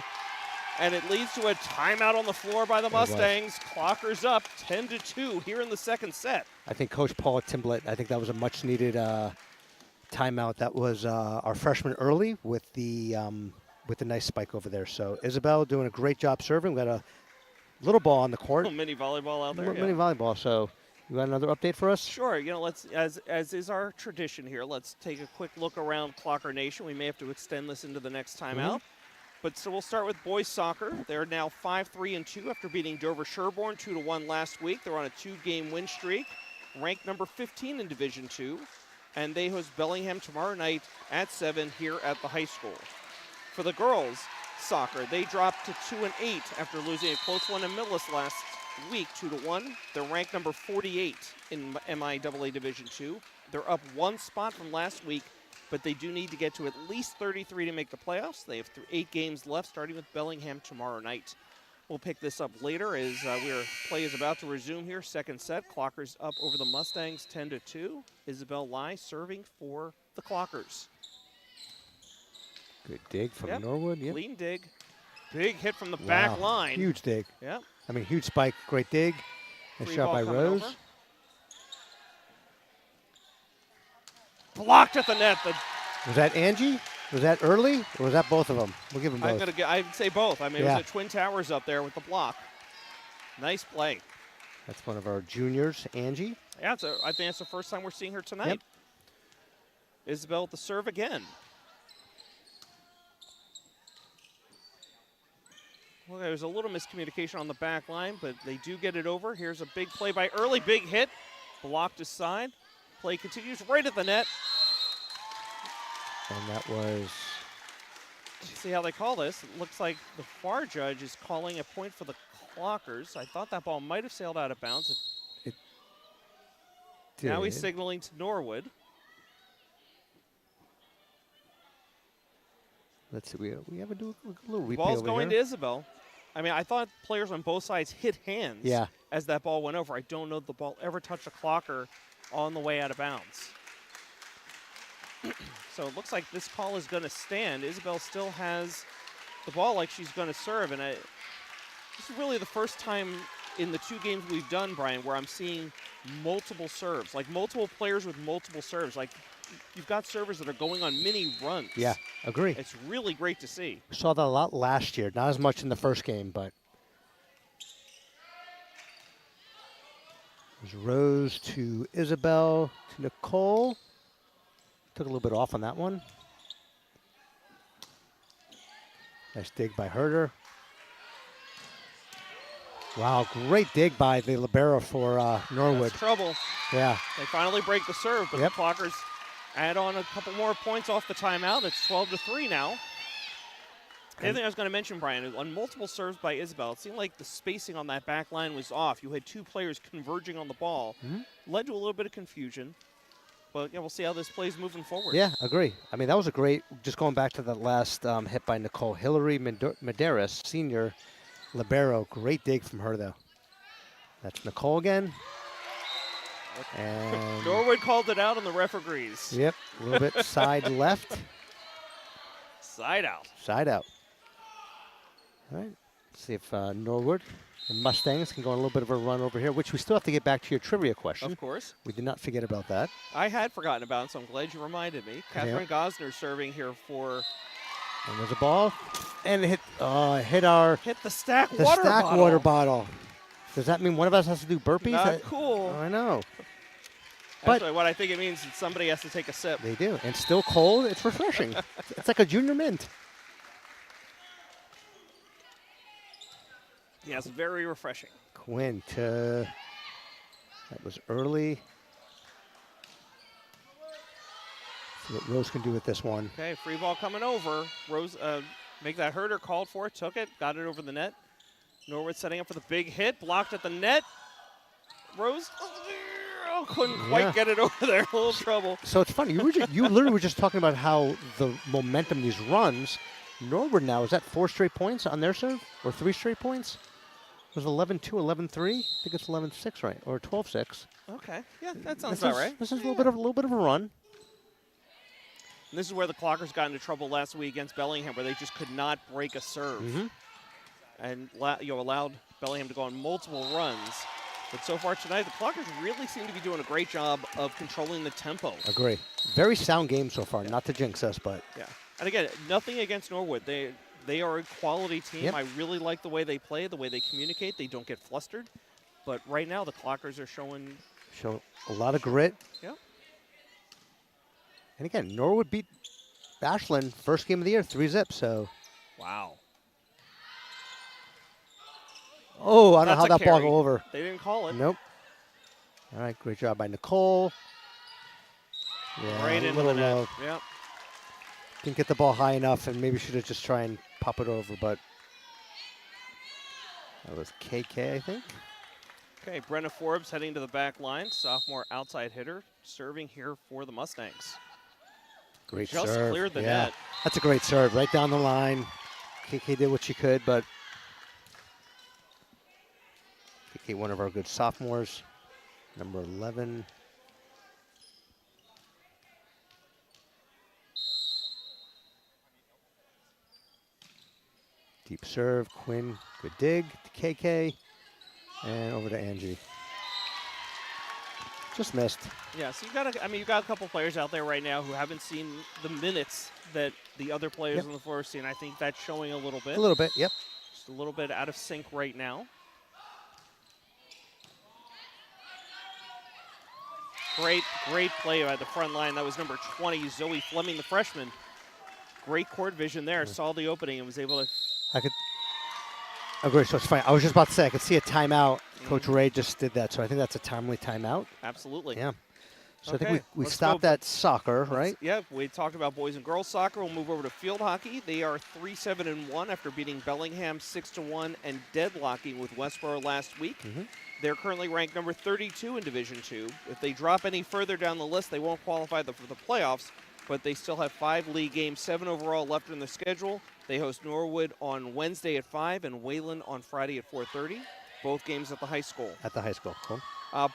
and it leads to a timeout on the floor by the Mustangs. Clockers up 10-2 here in the second set. I think Coach Paula Timblett, I think that was a much-needed timeout. That was our freshman early with the nice spike over there. So Isabel doing a great job serving. We got a little ball on the court. Mini volleyball out there. Mini volleyball. So you got another update for us? Sure. Let's, as is our tradition here, let's take a quick look around Clocker Nation. We may have to extend this into the next timeout. But so we'll start with boys soccer. They're now 5-3-2 after beating Dover Sherborne 2-1 last week. They're on a 2-game win streak, ranked number 15 in Division II, and they host Bellingham tomorrow night at 7 here at the high school. For the girls soccer, they dropped to 2-8 after losing a close one in Millis last week, 2-1. They're ranked number 48 in MIAA Division II. They're up one spot from last week, but they do need to get to at least 33 to make the playoffs. They have 8 games left, starting with Bellingham tomorrow night. We'll pick this up later as play is about to resume here. Second set, Clockers up over the Mustangs 10-2. Isabel Lai serving for the Clockers. Good dig from Norwood. Clean dig. Big hit from the back line. Huge dig. Yep. I mean, huge spike, great dig. Nice shot by Rose. Over. Blocked at the net. Was that Angie? Was that early, or was that both of them? We'll give them both. I'd say both. I mean, it was the Twin Towers up there with the block. Nice play. That's one of our juniors, Angie. Yeah, I think that's the first time we're seeing her tonight. Yep. Isabel with the serve again. Well, there's a little miscommunication on the back line, but they do get it over. Here's a big play by Early. Big hit. Blocked aside. Play continues right at the net. And that was... Let's see how they call this. It looks like the FAR judge is calling a point for the Clockers. I thought that ball might have sailed out of bounds. It did. Now he's signaling to Norwood. Let's see. We have a little replay. Ball's over going here. to Isabel. I mean, I thought players on both sides hit hands as that ball went over. I don't know if the ball ever touched a Clocker on the way out of bounds. So it looks like this call is going to stand. Isabel still has the ball like she's going to serve. And this is really the first time in the 2 games we've done, Brian, where I'm seeing multiple serves, like multiple players with multiple serves. Like you've got servers that are going on mini runs. Yeah, agree. It's really great to see. We saw that a lot last year. Not as much in the first game, but there's Rose to Isabel to Nicole. Took a little bit off on that one. Nice dig by Herder. Wow, great dig by the libero for Norwood. That's trouble. Yeah. They finally break the serve, but the Clockers add on a couple more points off the timeout. It's 12-3 now. The other thing I was going to mention, Brian, on multiple serves by Isabel, it seemed like the spacing on that back line was off. You had 2 players converging on the ball. Led to a little bit of confusion. But yeah, we'll see how this plays moving forward. Yeah, agree. I mean, that was a great, just going back to that last hit by Nicole. Hillary Medeiros, senior libero. Great dig from her, though. That's Nicole again. And Norwood called it out, and the ref agrees. Yep, a little bit side left. Side out. Side out. All right, let's see if Norwood The Mustangs can go on a little bit of a run over here, which we still have to get back to your trivia question. Of course. We did not forget about that. I had forgotten about it, so I'm glad you reminded me. Catherine Gosner serving here for... And there's a ball. And it hit Hit the stack water bottle. water bottle. Does that mean one of us has to do burpees? Not cool. I know. Actually, what I think it means is somebody has to take a sip. They do. And still cold. It's refreshing. It's like a junior mint. Yes, very refreshing. Quint. That was early. See what Rose can do with this one. Okay, free ball coming over. Rose, make that herder, called for it, took it, got it over the net. Norwood setting up for the big hit, blocked at the net. Rose couldn't quite get it over there. A little trouble. So it's funny. You literally were just talking about how the momentum these runs. Norwood now, is that 4 straight points on their serve? Or 3 straight points? It was 11-2, 11-3. I think it's 11-6, right? Or 12-6. Okay. Yeah, that sounds about right. This is a little bit of a run. And this is where the Clockers got into trouble last week against Bellingham, where they just could not break a serve. And allowed Bellingham to go on multiple runs. But so far tonight, the Clockers really seem to be doing a great job of controlling the tempo. Agree. Very sound game so far. Not to jinx us, but... Yeah. And again, nothing against Norwood. They are a quality team. Yep. I really like the way they play, the way they communicate. They don't get flustered. But right now, the Clockers are showing... Show a lot of grit. Yep. And again, Norwood beat Ashland first game of the year, 3-0, so... Wow. Oh, I don't know how That's that a ball carry. go over. They didn't call it. Nope. All right, great job by Nicole. Yeah, Right a into little the net. low. Yep. Didn't get the ball high enough, and maybe should have just tried and pop it over, but that was KK, I think. Okay, Brenna Forbes heading to the back line. Sophomore outside hitter serving here for the Mustangs. Great Just serve. cleared the yeah. net. That's a great serve, right down the line. KK did what she could, but KK, one of our good sophomores, number 11. Deep serve, Quinn, good dig to KK, and over to Angie. Just missed. Yeah, so you've got a couple players out there right now who haven't seen the minutes that the other players on the floor have seen. I think that's showing a little bit. A little bit, yep. Just a little bit out of sync right now. Great play by the front line. That was number 20, Zoe Fleming, the freshman. Great court vision there. Saw the opening and was able to... I could agree, so it's fine. I was just about to say, I could see a timeout. Coach Ray just did that, so I think that's a timely timeout. Absolutely. Yeah. So Okay, I think we let's stopped go. at soccer, right? Yeah, we talked about boys and girls soccer. We'll move over to field hockey. They are 3-7-1 after beating Bellingham 6-1 and deadlocking with Westboro last week. They're currently ranked number 32 in Division II. If they drop any further down the list, they won't qualify for the playoffs, but they still have 5 league games, 7 overall left in their schedule. They host Norwood on Wednesday at 5 and Wayland on Friday at 4:30. Both games at the high school. At the high school, cool.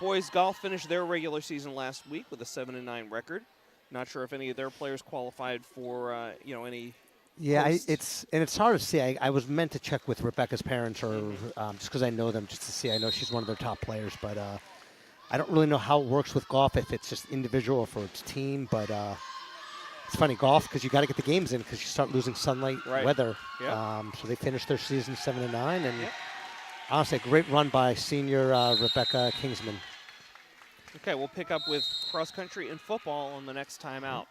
Boys golf finished their regular season last week with a 7-9 record. Not sure if any of their players qualified for any. Yeah, post. it's hard to see. I was meant to check with Rebecca's parents, or just because I know them, just to see. I know she's one of their top players, but I don't really know how it works with golf, if it's just individual or for its team. But it's funny, golf, because you got to get the games in because you start losing sunlight, weather. Yeah. So they finished their season 7-9, and honestly, a great run by senior Rebecca Kingsman. Okay, we'll pick up with cross country and football on the next timeout.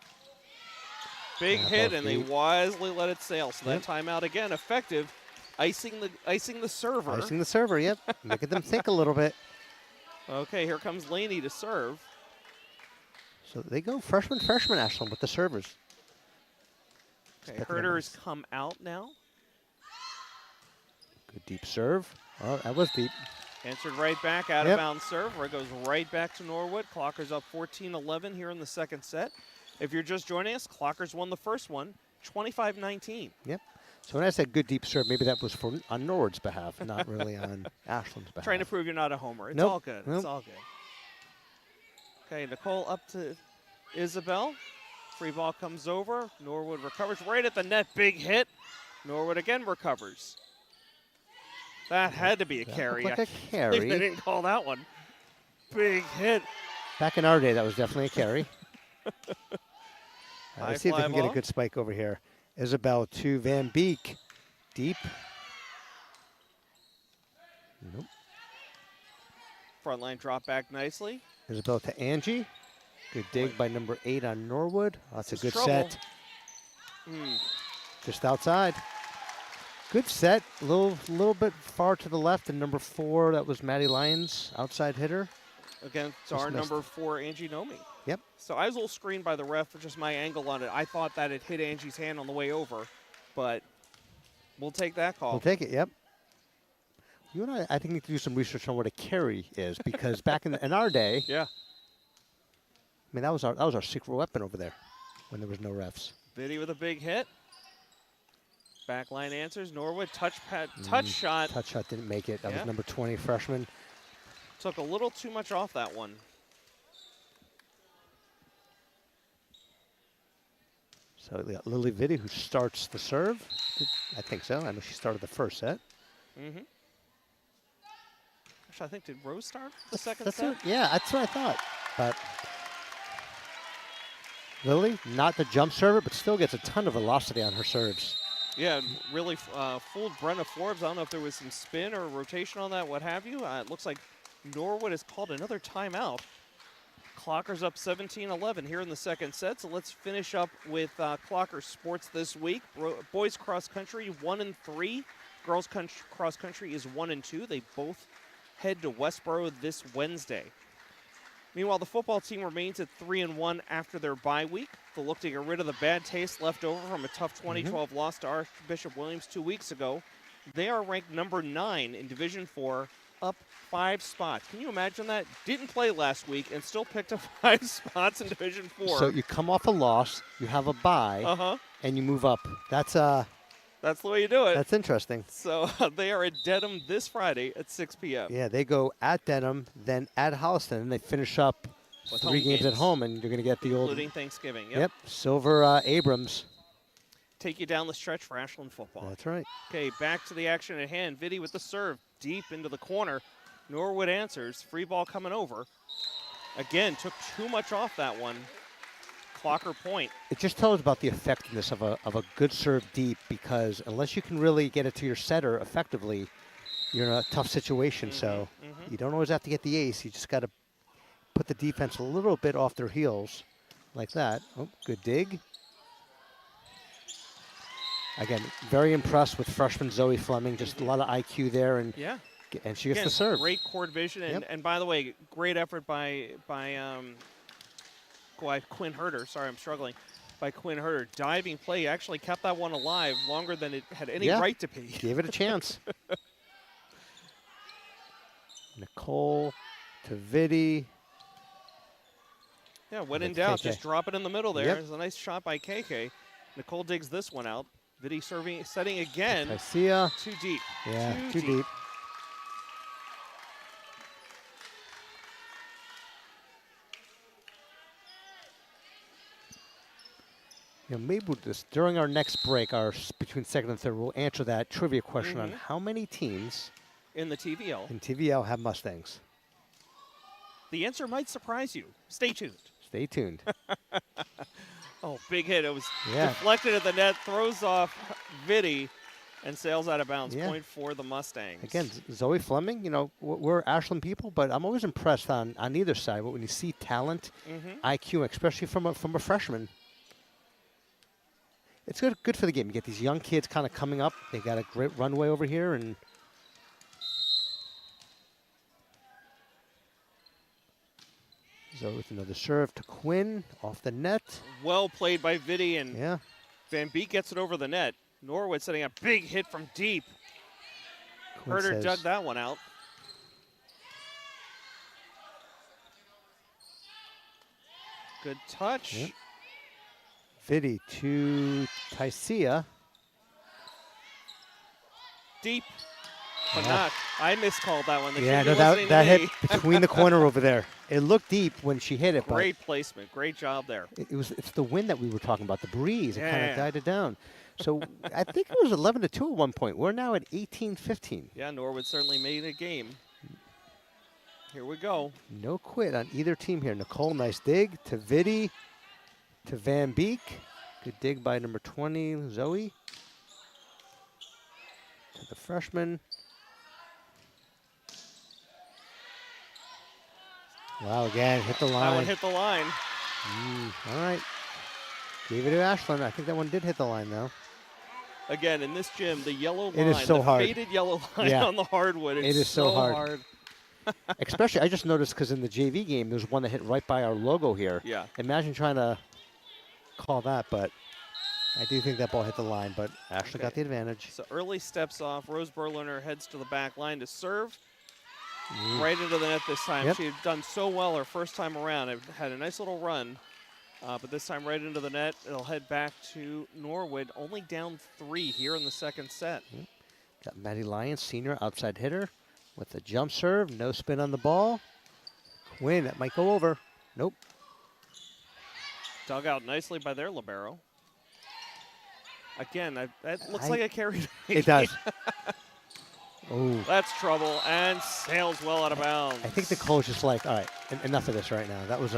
Big hit, and they wisely let it sail. So that timeout again effective, icing the server. Icing the server, yep. Making them think a little bit. Okay, here comes Laney to serve. So they go freshman, Ashland with the servers. Okay, Herder's come out now. Good deep serve. Oh, that was deep. Answered right back, out of bounds serve, where it goes right back to Norwood. Clockers up 14-11 here in the second set. If you're just joining us, Clockers won the first one, 25-19. Yep. So when I said good deep serve, maybe that was on Norwood's behalf, not really on Ashland's behalf. Trying to prove you're not a homer. It's Nope. all good. Nope. It's all good. Okay, Nicole up to Isabel. Free ball comes over. Norwood recovers right at the net. Big hit. Norwood again recovers. That had to be a That carry. looked like a I carry. they didn't call that one. Big hit. Back in our day, that was definitely a carry. High Let's see if they fly can get a ball. good spike over here. Isabel to Van Beek. Deep. Nope. Front line drop back nicely. Isabel to Angie. Good dig by number 8 on Norwood. That's a This good is trouble. set. Mm. Just outside. Good set. A little bit far to the left. And number 4, that was Maddie Lyons, outside hitter. Against Just our missed. number 4, Angie Nomi. Yep. So I was a little screened by the ref for just my angle on it. I thought that it hit Angie's hand on the way over, but we'll take that call. We'll take it. Yep. You and I think, need to do some research on what a carry is, because back in our day, Yeah. I mean, that was our secret weapon over there when there was no refs. Biddy with a big hit. Backline answers. Norwood touch shot. Touch shot didn't make it. That Yeah. was number 20 freshman. Took a little too much off that one. So we got Lily Vitti, who starts the serve. I think so. I know she started the first set. Mm-hmm. Actually, I think, did Rose start the second That's set? it. Yeah, that's what I thought. But Lily, not the jump server, but still gets a ton of velocity on her serves. Yeah, really fooled Brenna Forbes. I don't know if there was some spin or rotation on that, what have you. It looks like Norwood has called another timeout. Clocker's up 17-11 here in the second set. So let's finish up with Clocker sports this week. Boys cross country 1-3. Girls cross country is 1-2. They both head to Westboro this Wednesday. Meanwhile, the football team remains at 3-1 after their bye week. They'll look to get rid of the bad taste left over from a tough 2012 loss to Archbishop Williams 2 weeks ago. They are ranked number 9 in Division IV, up 5 spots. Can you imagine that? Didn't play last week and still picked up 5 spots in Division IV. So you come off a loss, you have a bye, and you move up. That's the way you do it. That's interesting. So they are at Dedham this Friday at 6 p.m. Yeah, they go at Denham, then at Holliston, and they finish up With 3 home games at games. home, and you're going to get the old. Including Thanksgiving. Yep, Silver Abrams. Take you down the stretch for Ashland football. That's right. Okay, back to the action at hand. Vitti with the serve deep into the corner. Norwood answers. Free ball coming over. Again, took too much off that one. Clocker point. It just tells about the effectiveness of a good serve deep, because unless you can really get it to your setter effectively, you're in a tough situation. So you don't always have to get the ace. You just got to put the defense a little bit off their heels like that. Oh, good dig. Again, very impressed with freshman Zoe Fleming. Just a lot of IQ there, and she gets the serve. Great court vision, and by the way, great effort by Quinn Herder. Sorry, I'm struggling. By Quinn Herder. Diving play actually kept that one alive longer than it had any right to be. Gave it a chance. Nicole to Vitti. Yeah, when in doubt, KK. just drop it in the middle there. Yep. There's a nice shot by KK. Nicole digs this one out. Vitti setting again. Garcia. Too deep. Yeah, too deep. You know, maybe we'll just, during our next break, between second and third, we'll answer that trivia question on how many teams in the TVL have Mustangs. The answer might surprise you. Stay tuned. Stay tuned. Oh, big hit. It was deflected at the net, throws off Vitti, and sails out of bounds. Point for the Mustangs. Again, Zoe Fleming, you know, we're Ashland people, but I'm always impressed on either side. But when you see talent, IQ, especially from a freshman, it's good for the game. You get these young kids kind of coming up. They got a great runway over here, and so with another serve to Quinn off the net. Well played by Vitti, and Van Beek gets it over the net. Norwood setting a big hit from deep. Quinn Herder dug that one out. Good touch. Yep. Vitti to Tycia. Deep, but not. I miscalled that one. Yeah, no, that hit between the corner over there. It looked deep when she hit it. Great placement. Great job there. It's the wind that we were talking about, the breeze. It kind of died it down. So I think it was 11-2 at one point. We're now at 18-15. Yeah, Norwood certainly made a game. Here we go. No quit on either team here. Nicole, nice dig. To Vitti. To Van Beek. Good dig by number 20, Zoe. To the freshman. Wow, again, hit the line. That one hit the line. All right. Gave it to Ashland. I think that one did hit the line, though. Again, in this gym, the yellow line, It is so the hard. faded yellow line Yeah. on the hardwood, It is so hard. hard. Especially, I just noticed because in the JV game, there's one that hit right by our logo here. Yeah. Imagine trying to call that, but I do think that ball hit the line, but Ashland got the advantage. So early steps off. Rose Berliner heads to the back line to serve. Right into the net this time. Yep. She had done so well her first time around. It had a nice little run. But this time right into the net. It'll head back to Norwood. Only down 3 here in the second set. Got Maddie Lyons, senior outside hitter with the jump serve. No spin on the ball. Quinn, that might go over. Nope. Dug out nicely by their libero. Again, that looks I- like a carry. It does. Oh, That's trouble and sails well out of bounds. I think Nicole's just like, all right, enough of this right now. That was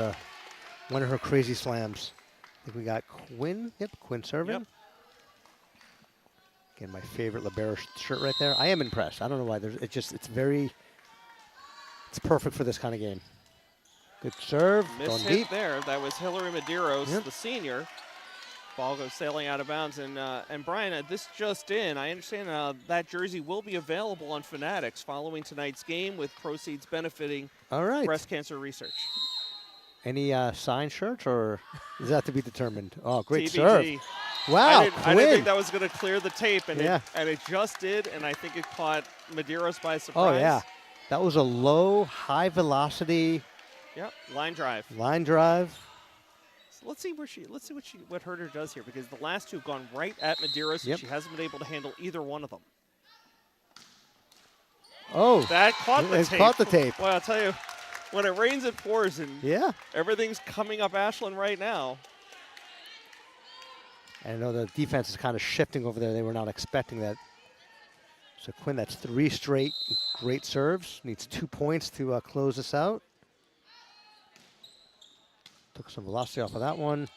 one of her crazy slams. I think we got Quinn. Yep, Quinn serving. Yep. Again, my favorite libero shirt right there. I am impressed. I don't know why. It's perfect for this kind of game. Good serve, Miss going hit deep. there. That was Hillary Medeiros, Yep. the senior. Ball goes sailing out of bounds. And Brian, this just in, I understand that jersey will be available on Fanatics following tonight's game with proceeds benefiting All right. breast cancer research. Any signed shirts, or is that to be determined? Oh, great TBG. serve. Wow, I didn't Quinn. think that was going to clear the tape, and, Yeah. it just did, and I think it caught Medeiros by Oh, surprise. yeah. That was a low, high velocity Yep, line drive. line drive. So let's see what Herder does here, because the last two have gone right at Medeiros, Yep. and she hasn't been able to handle either one of them. Oh, That caught the it tape. caught the tape. Well, I'll tell you, when it rains, it pours, and Yeah. everything's coming up Ashland right now. I know the defense is kind of shifting over there. They were not expecting that. So Quinn, that's 3 straight great serves. Needs 2 points to close this out. Took some velocity off of that one.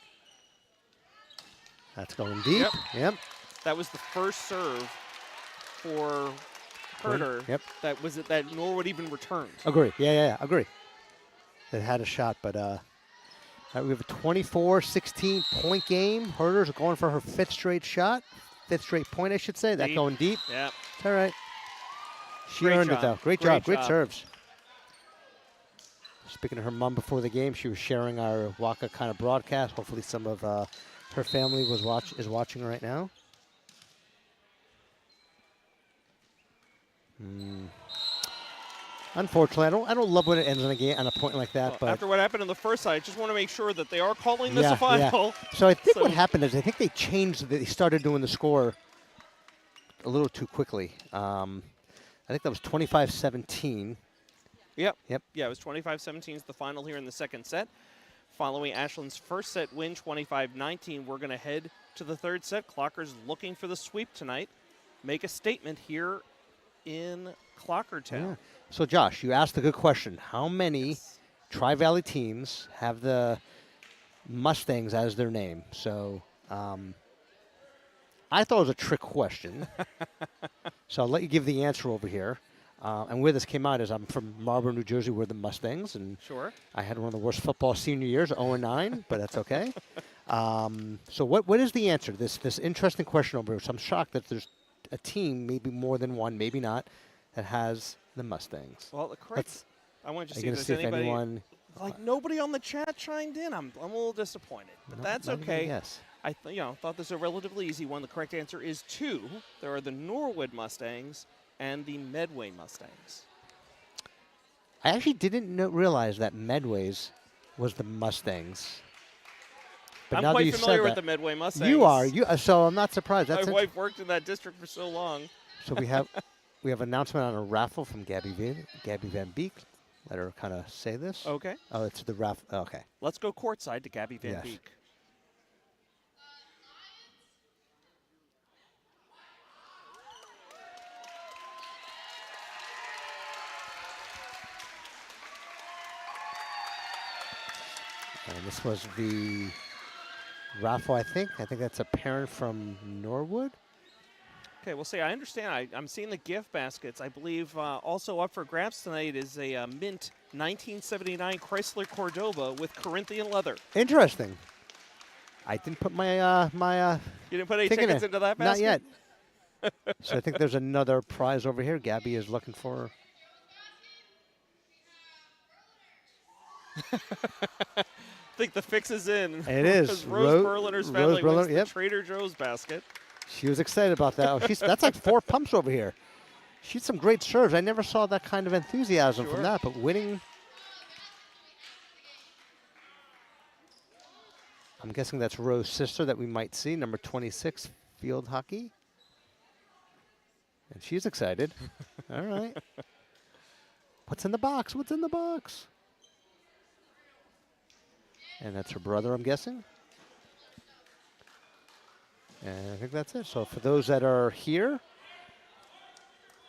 That's going deep. Yep. That was the first serve for Herder. Yep. That Norwood even returned. Agree. Yeah. Agree. That had a shot, but all right, we have a 24-16 point game. Herder's going for her 5th straight shot. 5th straight point, I should say. That Deep. going deep. Yeah. It's all right. She Great earned it, job. though. Great Great job. Great job. serves. Speaking to her mom before the game, she was sharing our WACA kind of broadcast. Hopefully some of her family is watching right now. Unfortunately, I don't love when it ends on a game on a point like that. Well, but after what happened in the first side, I just want to make sure that they are calling this a final. So I think So- what happened is I think they changed. They started doing the score a little too quickly. I think that was 25-17. Yep. Yep. Yeah, it was 25-17 is the final here in the second set. Following Ashland's first set win, 25-19, we're going to head to the third set. Clockers looking for the sweep tonight. Make a statement here in Clockertown. Yeah. So, Josh, you asked a good question. How many Tri-Valley teams have the Mustangs as their name? So, I thought it was a trick question. So I'll let you give the answer over here. And where this came out is I'm from Marlboro, New Jersey. We're the Mustangs, and Sure. I had one of the worst football senior years, 0-9, but that's okay. So what is the answer? This interesting question over here. So I'm shocked that there's a team, maybe more than one, maybe not, that has the Mustangs. Well, the correct. I want to Are see you if going to there's see if anybody. anyone? Like nobody on the chat chimed in. I'm a little disappointed, but that's okay. Yes. I thought this was a relatively easy one. The correct answer is 2. There are the Norwood Mustangs and the Medway Mustangs. I actually didn't realize that Medway's was the Mustangs. But I'm now that quite you familiar said with that, the Medway Mustangs. you are. So I'm not surprised. My wife worked in that district for so long. So we have announcement on a raffle from Gabby Van Beek. Let her kind of say this. Okay. Oh, it's the raffle. Okay. Let's go courtside to Gabby Van Yes. Beek. And this was the raffle, I think. I think that's a parent from Norwood. Okay, we'll see. I understand. I'm seeing the gift baskets. I believe also up for grabs tonight is a mint 1979 Chrysler Cordoba with Corinthian leather. Interesting. I didn't put my You didn't put any ticket tickets into that basket? Not yet. So I think there's another prize over here. Gabby is looking for. I think the fix is in. It is. Rose Berliner's family wins the yep. Trader Joe's basket. She was excited about that. Oh, that's like 4 pumps over here. She's some great serves. I never saw that kind of enthusiasm from that, but winning. I'm guessing that's Rose's sister that we might see, number 26, field hockey. And she's excited. All right. What's in the box? What's in the box? And that's her brother, I'm guessing. And I think that's it. So for those that are here,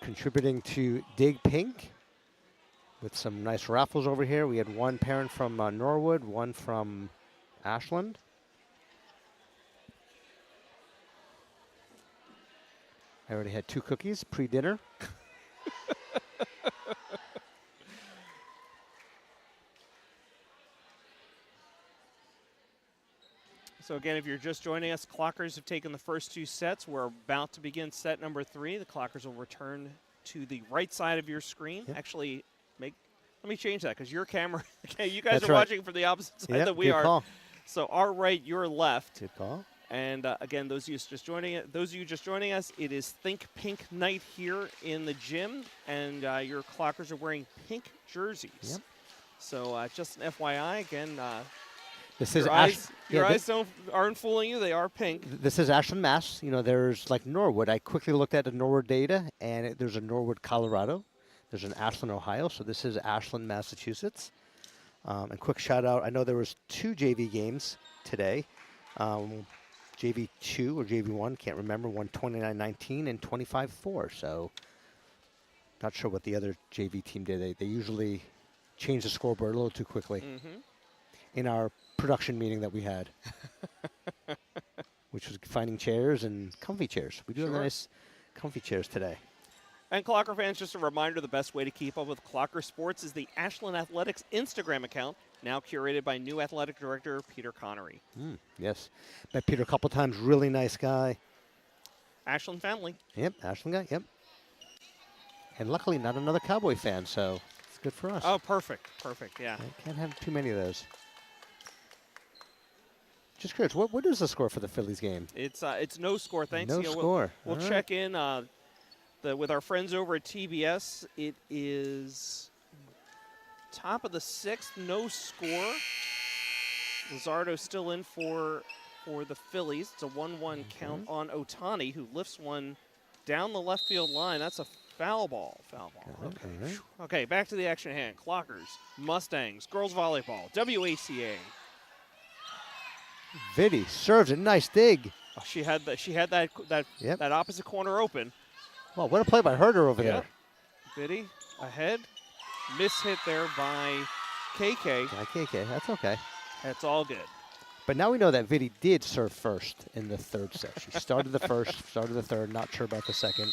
contributing to Dig Pink with some nice raffles over here. We had one parent from Norwood, one from Ashland. I already had 2 cookies pre-dinner. So again, if you're just joining us, Clockers have taken the first 2 sets. We're about to begin set number 3. The Clockers will return to the right side of your screen. Yep. Actually, let me change that because your camera, okay, you guys That's are right. watching from the opposite side that we good are. Call. So our right, your left. Good call. And again, those of you just joining us, it is Think Pink night here in the gym, and your Clockers are wearing pink jerseys. Yep. So just an FYI, again, This is your eyes aren't fooling you; they are pink. This is Ashland, Mass. You know, there's like Norwood. I quickly looked at the Norwood data, and there's a Norwood, Colorado. There's an Ashland, Ohio. So this is Ashland, Massachusetts. And quick shout out. I know there was 2 JV games today. JV 2 or JV 1, can't remember. One 29-19 and 25-4. So not sure what the other JV team did. They usually change the scoreboard a little too quickly. In our production meeting that we had, which was finding chairs and comfy chairs. We do have nice comfy chairs today. And Clocker fans, just a reminder, the best way to keep up with Clocker Sports is the Ashland Athletics Instagram account, now curated by new athletic director Peter Connery. Yes. Met Peter a couple times. Really nice guy. Ashland family. Yep, Ashland guy, yep. And luckily not another Cowboy fan, so it's good for us. Oh, perfect, yeah. I can't have too many of those. Just curious, what is the score for the Phillies game? It's no score, thanks. No score. We'll check in with our friends over at TBS. It is top of the 6th, no score. Luzardo still in for the Phillies. It's a 1-1 count on Otani, who lifts one down the left field line. That's a foul ball. Okay, back to the action at hand. Clockers, Mustangs, girls volleyball, WACA. Vitti serves a nice dig. Oh, she had that opposite corner open. Well, what a play by Herder over there. Vitti ahead. Miss hit there by KK. KK, that's okay. That's all good. But now we know that Vitti did serve first in the 3rd set. She started the first, started the 3rd, not sure about the 2nd.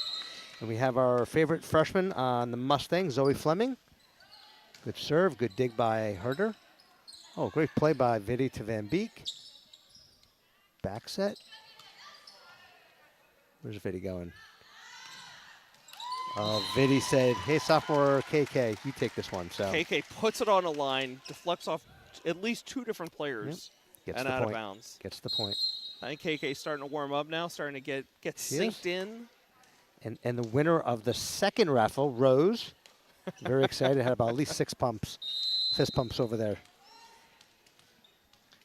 And we have our favorite freshman on the Mustang, Zoe Fleming. Good serve, good dig by Herder. Oh, great play by Vitti to Van Beek. Back set. Where's Vitti going? Vitti said, hey, sophomore KK, you take this one. So KK puts it on a line, deflects off at least 2 different players, and out of bounds. Gets the point. I think KK's starting to warm up now, starting to get synced in. And the winner of the 2nd raffle, Rose, very excited, had about at least 6 pumps, fist pumps over there.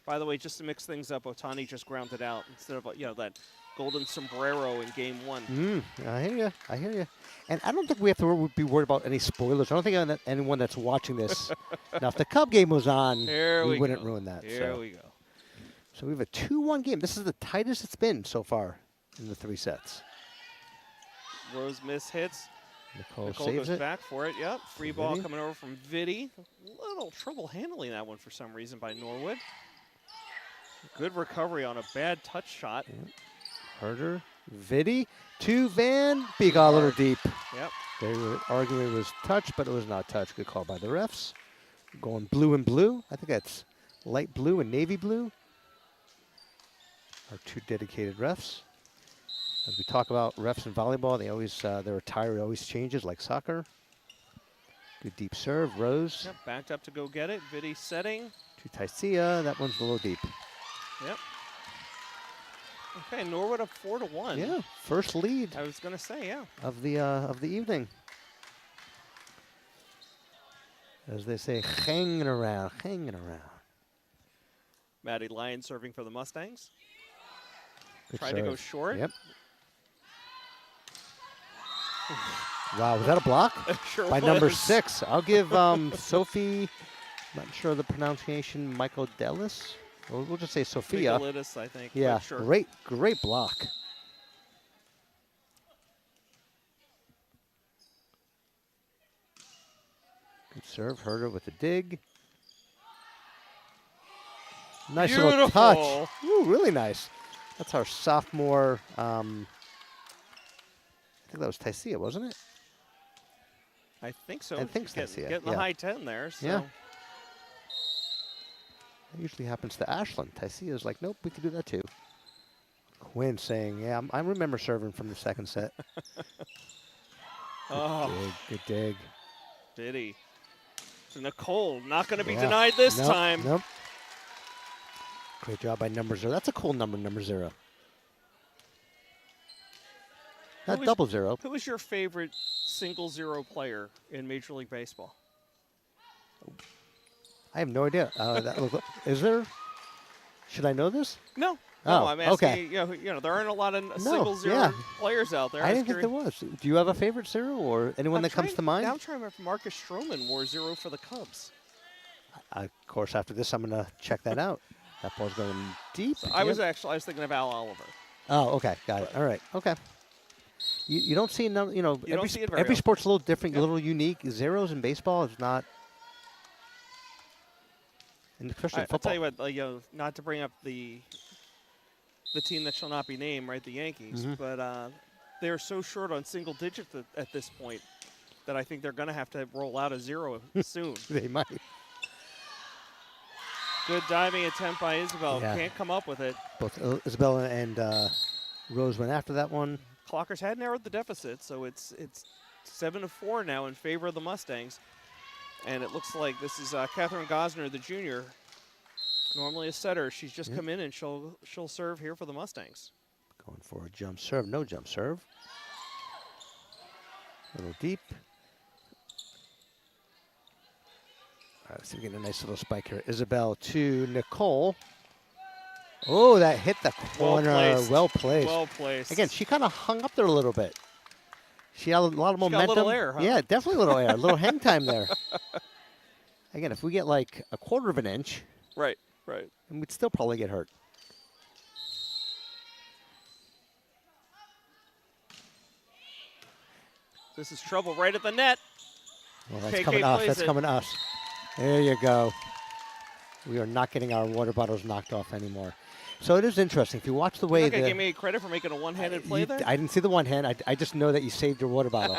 By the way, just to mix things up, Otani just grounded out instead of that golden sombrero in game 1. I hear you. And I don't think we have to be worried about any spoilers. I don't think anyone that's watching this. Now, if the Cub game was on, we wouldn't ruin that. Here we go. So we have a 2-1 game. This is the tightest it's been so far in the 3 sets. Rose miss hits. Nicole Nicole saves goes it. back for it. Yep. Free ball Vitti. coming over from Vitti. A little trouble handling that one for some reason by Norwood. Good recovery on a bad touch shot. Herder, Vitti to Van Beek, a little deep. Yep. They were arguing it was touch, but it was not touch. Good call by the refs. Going blue and blue. I think that's light blue and navy blue. Our two dedicated refs. As we talk about refs in volleyball, they always their attire always changes, like soccer. Good deep serve, Rose. Yep. Backed up to go get it. Vitti setting. To Tycia, that one's a little deep. Yep. Okay, Norwood up 4-1. Yeah, first lead I was gonna say, yeah. of the evening. As they say, hanging around, hanging around. Maddie Lyon serving for the Mustangs. Good Tried to go serve. short. Yep. Wow, was that a block? Sure By was. number 6. I'll give Sophie, not sure of the pronunciation, Michael Dellis. We'll just say Sophia. Michaelitis, I think. Yeah, but sure. great block. Good serve, Herder with the dig. Nice little Beautiful. touch. Ooh, really nice. That's our sophomore. I think that was Tycia, wasn't it? I think so. I think She's so, yeah. getting the high 10 there. So. Yeah. That usually happens to Ashland. Tycia is like, nope, we can do that too. Quinn saying, yeah, I remember serving from the second set. Oh, Good dig. Vitti. So Nicole not going to be Yeah. denied this Nope, time. Nope. Great job by number 0. That's a cool number 0. Not was- double 0. Who is your favorite single zero player in Major League Baseball? I have no idea. Is there? Should I know this? No. Oh, No, I'm asking. okay. You know, there aren't a lot of single zero yeah. players out there. I was didn't think there curious. was. Do you have a favorite zero or anyone I'm that comes trying- to mind? Now I'm trying to remember if Marcus Stroman wore 0 for the Cubs. Of course, after this, I'm going to check that out. That ball's going deep. So I was thinking of Al Oliver. Oh, okay. Got it. All right. Okay. You don't see, don't see it very every often. sport's a little different, Yep. a little unique. Zeros in baseball is not, and especially in I'll football. tell you what, not to bring up the team that shall not be named, right, the Yankees, Mhm. but they're so short on single digits at this point that I think they're going to have to roll out a 0 soon. They might. Good diving attempt by Isabel. Yeah. Can't come up with it. Both Isabella and Rose went after that one. Clockers had narrowed the deficit, so it's 7-4 now in favor of the Mustangs. And it looks like this is Catherine Gosner, the junior, normally a setter. She's just come in and she'll serve here for the Mustangs. Going for a jump serve. No jump serve. A little deep. All right, so we get a nice little spike here. Isabel to Nicole. Oh, that hit the corner. Well placed. Well placed. Again, she kind of hung up there a little bit. She had a lot of She got a momentum. little air, huh? Yeah, definitely a little air. A little hang time there. Again, if we get like a quarter of an inch, Right. and we'd still probably get hurt. This is trouble right at the net. Well, that's KK coming to us. plays That's it. coming to us. There you go. We are not getting our water bottles knocked off anymore. So it is interesting. If you watch the way You're not going to the give me credit for making a one-handed play there? I didn't see the one hand. I just know that you saved your water bottle.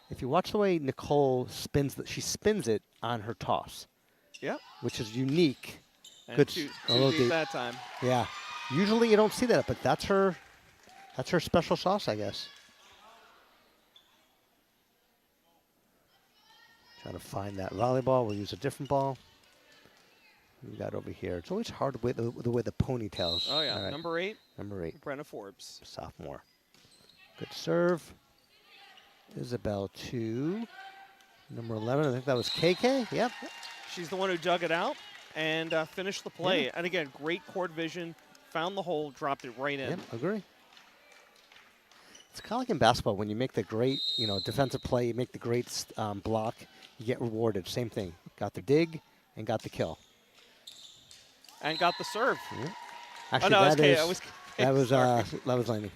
If you watch the way Nicole spins, she spins it on her toss, Yep. which is unique. And Good. two A little deep deep. that time. Yeah. Usually you don't see that, but that's her special sauce, I guess. Trying to find that volleyball. We'll use a different ball. We got over here. It's always hard with the way the ponytails. Oh, yeah. All right. Number 8, Number 8, Brenna Forbes. sophomore. Good serve. Isabel to number 11. I think that was KK. Yep. She's the one who dug it out and finished the play. Yeah. And again, great court vision. Found the hole, dropped it right in. Yep, agree. It's kind of like in basketball when you make the great, defensive play, you make the great block, you get rewarded. Same thing. Got the dig and got the kill. And got the serve. Yeah. Oh, Actually, no, that that was was Laney.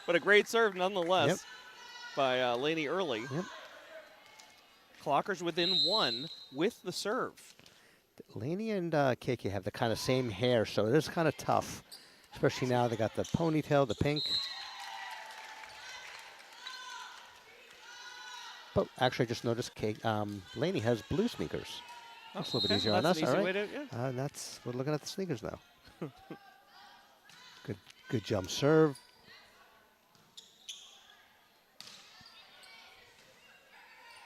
But a great serve nonetheless. Yep. by Laney early. Yep. Clockers within 1 with the serve. Laney and KK have the kind of same hair, so it is kind of tough, especially now they got the ponytail, the pink. But actually, I just noticed Laney has blue sneakers. That's a little bit easier on us. That's an All easy right. way to, yeah. We're looking at the sneakers now. Good jump serve.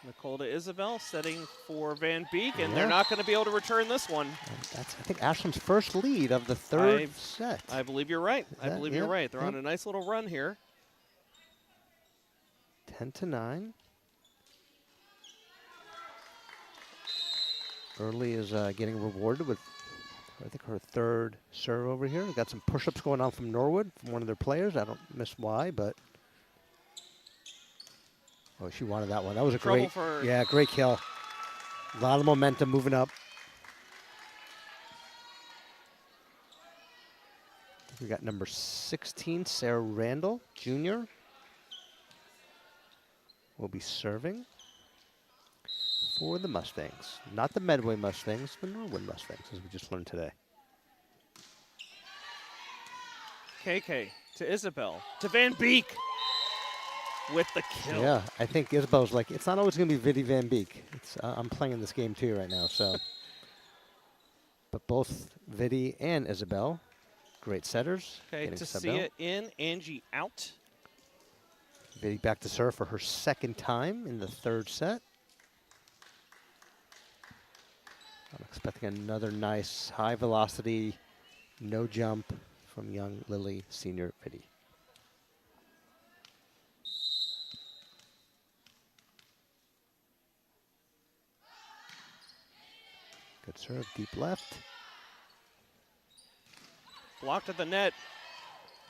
Nicole to Isabel setting for Van Beek, and Yeah. they're not going to be able to return this one. That's, I think, Ashland's first lead of the third set. I believe you're right. I believe you're yeah, right. They're on yeah. a nice little run here. 10-9. Early is getting rewarded with, I think, her third serve over here. We got some push-ups going on from Norwood, from one of their players. I don't miss why, but oh, she wanted that one. That was a Trouble great, for yeah, great kill. A lot of momentum moving up. We got number 16, Sarah Randall, Jr. will be serving for the Mustangs. Not the Medway Mustangs, the Norwood Mustangs, as we just learned today. KK to Isabel to Van Beek with the kill. Yeah, I think Isabel's like, it's not always going to be Vidi Van Beek. It's, I'm playing this game too right now, so. But both Vidi and Isabel, great setters. Okay, Tasia in, Angie out. Vidi back to serve for her second time in the third set. I'm expecting another nice high velocity, no jump from young Lily Senior Vidi. Good serve, deep left. Blocked at the net.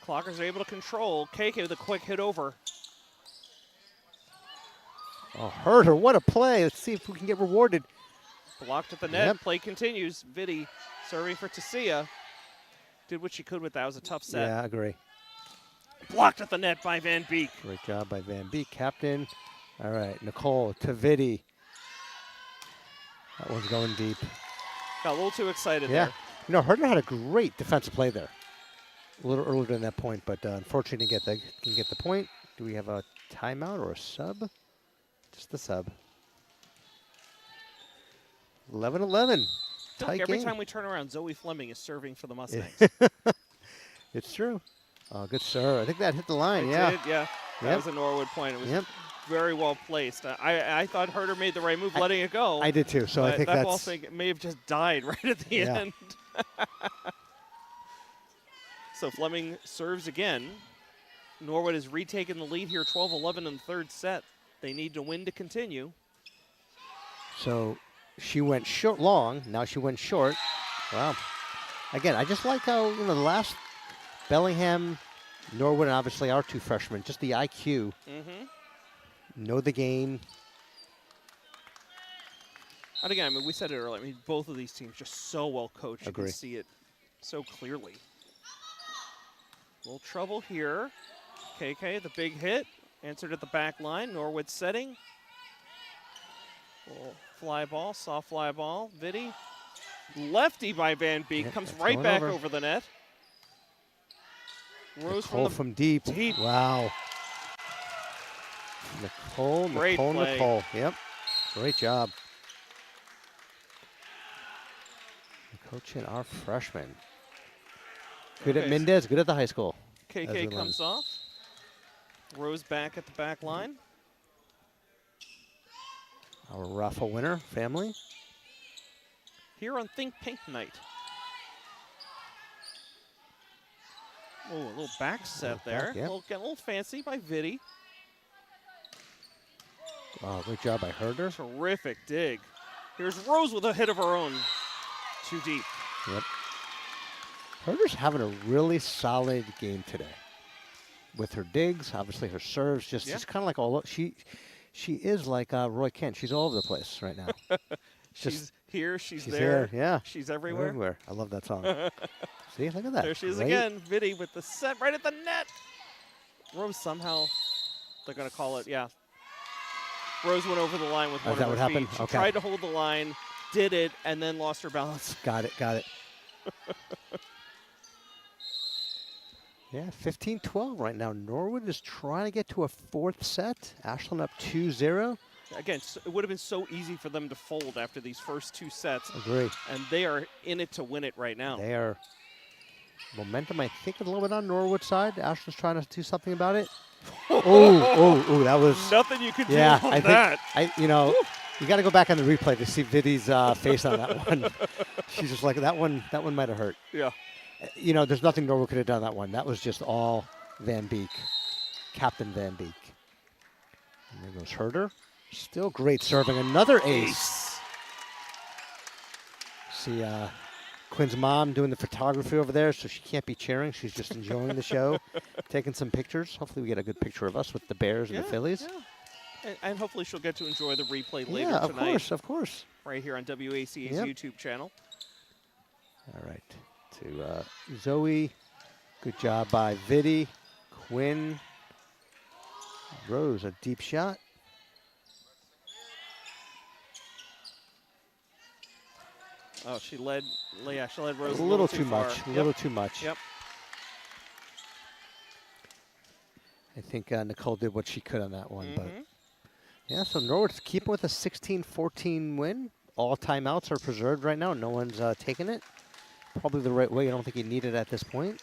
Clockers are able to control. KK with a quick hit over. Oh, Herder, what a play. Let's see if we can get rewarded. Blocked at the net. Yep. Play continues. Vidi serving for Tasia. Did what she could with that. It was a tough set. Yeah, I agree. Blocked at the net by Van Beek. Great job by Van Beek, captain. All right, Nicole to Vidi. That one's going deep. Got a little too excited Yeah. there. You know, Herder had a great defensive play there. A little earlier than that point, but unfortunately didn't get the point. Do we have a timeout or a sub? Just the sub. 11-11. Feel like every time we turn around, Zoe Fleming is serving for the Mustangs. It's true. Oh, good serve. I think that hit the line, It yeah. did, yeah. That Yep. was a Norwood point. It was Yep. very well placed. I thought Herder made the right move letting it go. I did too, so I but think that ball that's... thing may have just died right at the Yeah. end. So Fleming serves again. Norwood has retaken the lead here, 12-11 in the third set. They need to win to continue. So she went short long, now she went short. Wow. Again, I just like how, the last Bellingham, Norwood, and obviously our two freshmen, just the IQ, know the game. And again, we said it earlier, both of these teams just so well coached. Agree. You can see it so clearly. A little trouble here. KK, the big hit, answered at the back line. Norwood setting. Little fly ball, soft fly ball. Vidi. Lefty by Van Beek, Yep, comes that's right going back over. over the net. Rose Nicole from deep. deep. Wow. Great play. Nicole. Yep. Great job. Coaching our freshmen. Good at Okay, Mendez, good at the high school. as we KK learned. comes off. Rose back at the back line. Our raffle winner family. Here on Think Pink Night. Oh, a little back set there. back, yeah. Getting a little fancy by Vidi. Wow, great job by Herder. Terrific dig. Here's Rose with a hit of her own. Too deep. Yep. Herder's having a really solid game today. With her digs, obviously her serves, just it's kind of like all she is like Roy Kent. She's all over the place right now. She's here, she's there, yeah. She's everywhere. I love that song. See, look at that. There she is Great. again. Vidi with the set right at the net. Rose somehow They're going to call it, yeah. Rose went over the line with one Is that of what her happened? feet. She Okay. tried to hold the line, did it, and then lost her balance. Got it. Yeah, 15-12 right now. Norwood is trying to get to a fourth set. Ashland up 2-0. Again, it would have been so easy for them to fold after these first 2 sets. Agree. And they are in it to win it right now. They are momentum, I think, a little bit on Norwood's side. Ashland's trying to do something about it. oh, that was nothing you could do yeah, on I that. think you got to go back on the replay to see Vidi's face on that one. She's just like, that one might have hurt. Yeah. There's nothing Norwood could have done that one. That was just all Van Beek, Captain Van Beek. And there goes Herder. Still great serving. Another ace. See Quinn's mom doing the photography over there, so she can't be cheering. She's just enjoying the show, taking some pictures. Hopefully we get a good picture of us with the Bears and the Phillies. Yeah. And hopefully she'll get to enjoy the replay later yeah, tonight. of course. Right here on WACA's YouTube channel. All right. To Zoe. Good job by Vidi. Quinn. Rose, a deep shot. Oh, she led Rose A little too far. much. A little too much. Yep. I think Nicole did what she could on that one. But yeah, so Norwood's keeping with a 16-14 win. All timeouts are preserved right now. No one's taking it. Probably the right way. I don't think you need it at this point.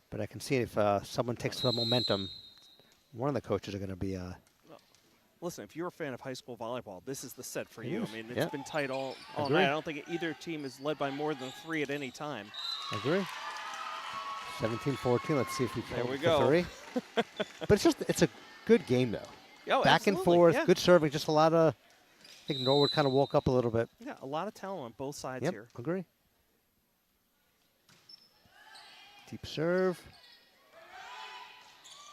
But I can see if someone takes the momentum, one of the coaches are going to be Listen, if you're a fan of high school volleyball, this is the set for you. Yes. I mean, it's been tight all night. I don't think either team is led by more than 3 at any time. I agree. 17-14. Let's see if we can There we go. 3. But it's a good game though. Oh, Back and absolutely, forth, yeah. good serving. Just a lot of. I think Norwood kind of woke up a little bit. Yeah, a lot of talent on both sides Yep, here. agree. Deep serve.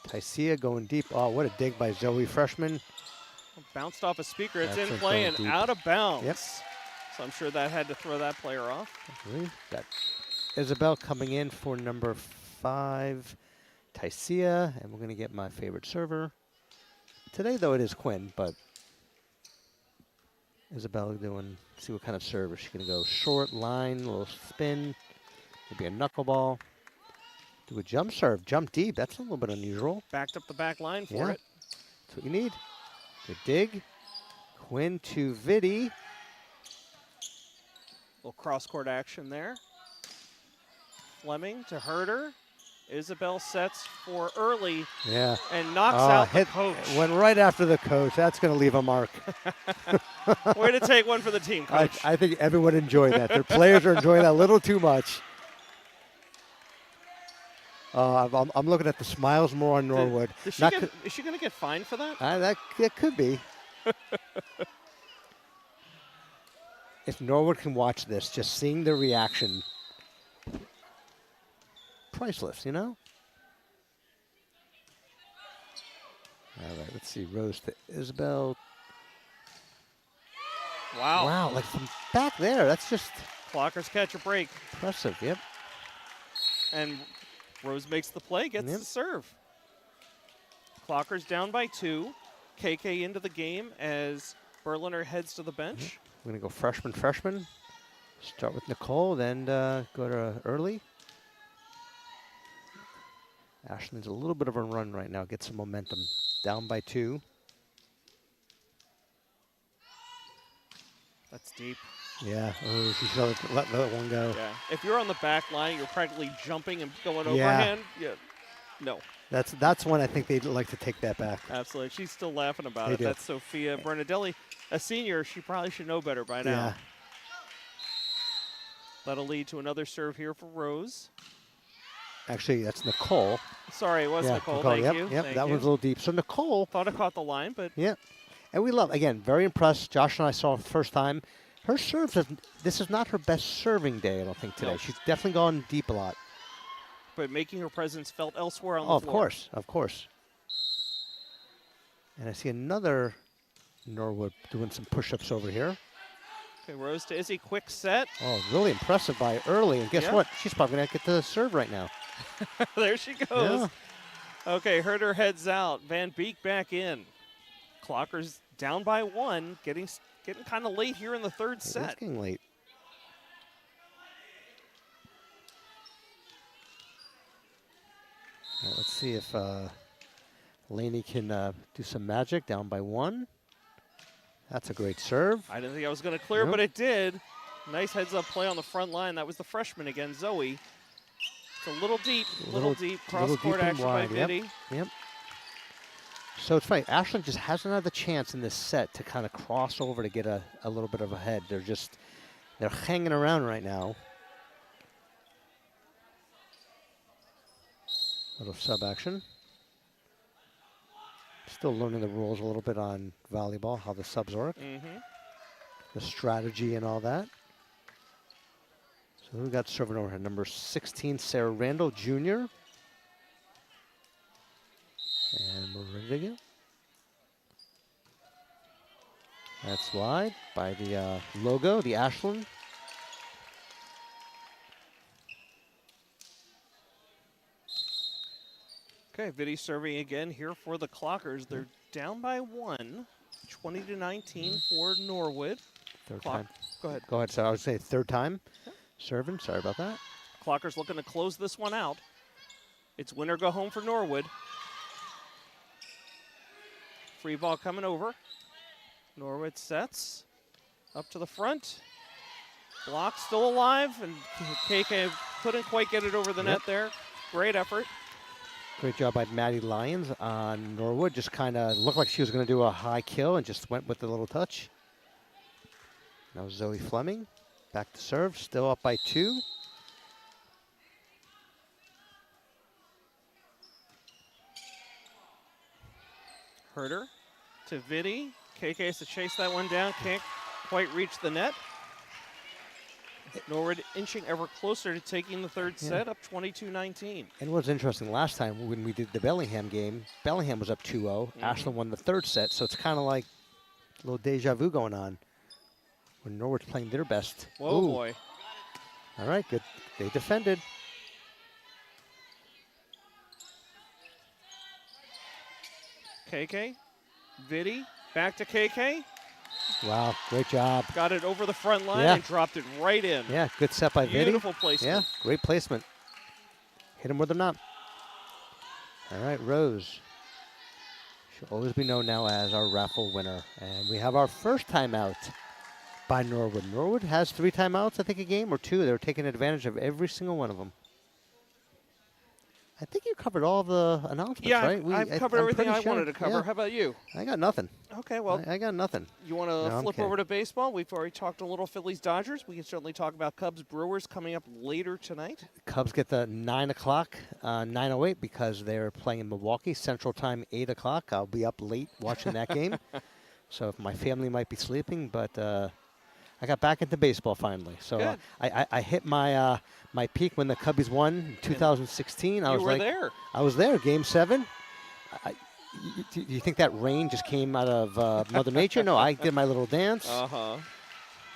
Tycia going deep. Oh, what a dig by Zoe, freshman. Bounced off a speaker. It's That's in it, play going and deep. out of bounds. Yep. So I'm sure that had to throw that player off. Agree. Got Isabel coming in for number 5, Tycia, and we're going to get my favorite server. Today, though, it is Quinn, but Isabel doing, see what kind of serve. Is she going to go short, line, a little spin, maybe a knuckleball? Do a jump serve, jump deep. That's a little bit unusual. Backed up the back line for Yeah. it. That's what you need. Good dig. Quinn to Vidi. Little cross-court action there. Fleming to Herder. Isabel sets for early Yeah. and knocks out the coach. Went right after the coach. That's going to leave a mark. Way to take one for the team, coach. I think everyone enjoyed that. Their players are enjoying that a little too much. I'm looking at the smiles more on Norwood. Is she going to get fined for that? That could be. If Norwood can watch this, just seeing the reaction, priceless, you know? All right, let's see. Rose to Isabel. Wow. Wow, like from back there, that's just Clockers catch a break. impressive, yep. And Rose makes the play, gets Yep. the serve. Clockers down by 2. KK into the game as Berliner heads to the bench. We're going to go freshman. Start with Nicole, then go to early. Ashland's a little bit of a run right now. Get some momentum. Down by 2. That's deep. Yeah. Oh, she should have let that one go. Yeah. If you're on the back line, you're practically jumping and going Yeah. overhand. Yeah. No. That's when I think they'd like to take that back. Absolutely. She's still laughing about They it. do. That's Sophia Bernadelli, a senior. She probably should know better by now. Yeah. That'll lead to another serve here for Rose. Actually, that's Nicole. Sorry, it was Yeah, Nicole. Thank yep, you. Yep, Thank that you. one's a little deep. So Nicole, Thought I caught the line, but yeah. And we love, again, very impressed. Josh and I saw it the first time. Her serves, this is not her best serving day, I don't think, today. No. She's definitely gone deep a lot. making her presence felt elsewhere on Oh, the floor. of course. And I see another Norwood doing some push-ups over here. Okay, Rose to Izzy, quick set. Oh, really impressive by early. And guess Yeah. what? She's probably going to get the serve right now. There she goes. Yeah. Okay, Herder heads out. Van Beek back in. Clockers down by 1, getting kind of late here in the third It is set. getting late. All right, let's see if Laney can do some magic. Down by 1. That's a great serve. I didn't think I was going to clear, Nope. but it did. Nice heads-up play on the front line. That was the freshman again, Zoe. It's a little deep, little deep. Cross-court and action by wide, Biddy. Yep. So it's funny. Ashland just hasn't had the chance in this set to kind of cross over to get a little bit of a head. They're hanging around right now. Little sub action. Still learning the rules a little bit on volleyball, how the subs work, the strategy and all that. So we got serving over here, number 16, Sarah Randall Jr. And we're ready to go. That's wide by the logo, the Ashland. Okay, Biddy serving again here for the Clockers. They're down by 1, 20-19 for Norwood. Third time. Go ahead. Go ahead, so I would say third time serving. Sorry about that. Clockers looking to close this one out. It's win or go home for Norwood. Free ball coming over. Norwood sets up to the front. Block still alive, and KK couldn't quite get it over the net there. Great effort. Great job by Maddie Lyons on Norwood. Just kind of looked like she was going to do a high kill and just went with the little touch. Now Zoe Fleming back to serve, still up by 2. Herder to Vitti. KK has to chase that one down. Can't quite reach the net. Norwood inching ever closer to taking the third set, up 22-19. And what's interesting, last time when we did the Bellingham game, Bellingham was up 2-0. Ashland won the third set, so it's kind of like a little deja vu going on when Norwood's playing their best. Whoa, Ooh. boy. All right, good. They defended. KK, Vitti, back to KK. Wow, great job. Got it over the front line Yeah. and dropped it right in. Yeah, good set by Vitti. Beautiful placement. Yeah, great placement. Hit him where they're not. All right, Rose. She'll always be known now as our raffle winner. And we have our first timeout by Norwood. Norwood has 3 timeouts, I think, a game or 2. They're taking advantage of every single one of them. I think you covered all the announcements, Yeah, right? I've covered I'm everything pretty I sure. wanted to cover. Yeah. How about you? I got nothing. Okay, well, I got nothing. you want No, to I'm flip kidding. over to baseball? We've already talked a little Phillies-Dodgers. We can certainly talk about Cubs-Brewers coming up later tonight. Cubs get the 9 o'clock, 9:08 because they're playing in Milwaukee, Central Time, 8 o'clock. I'll be up late watching that game. So if my family might be sleeping, but I got back into baseball finally. So Good. I hit my my peak when the Cubbies won in 2016. You were there. I was there, Game 7. Do you think that rain just came out of Mother Nature? No, I did my little dance.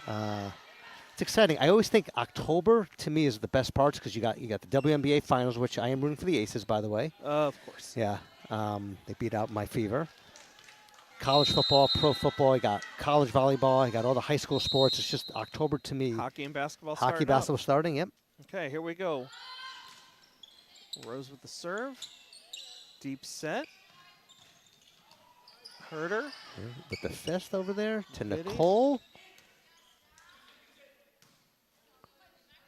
It's exciting. I always think October to me is the best parts because you got the WNBA finals, which I am rooting for the Aces, by the way. Of course. Yeah, they beat out my Fever. College football, pro football. I got college volleyball. I got all the high school sports. It's just October to me. Hockey and basketball Hockey, starting basketball up. starting. Yep. Okay, here we go. Rose with the serve. Deep set. Herder. With the fist over there to Biddy. Nicole.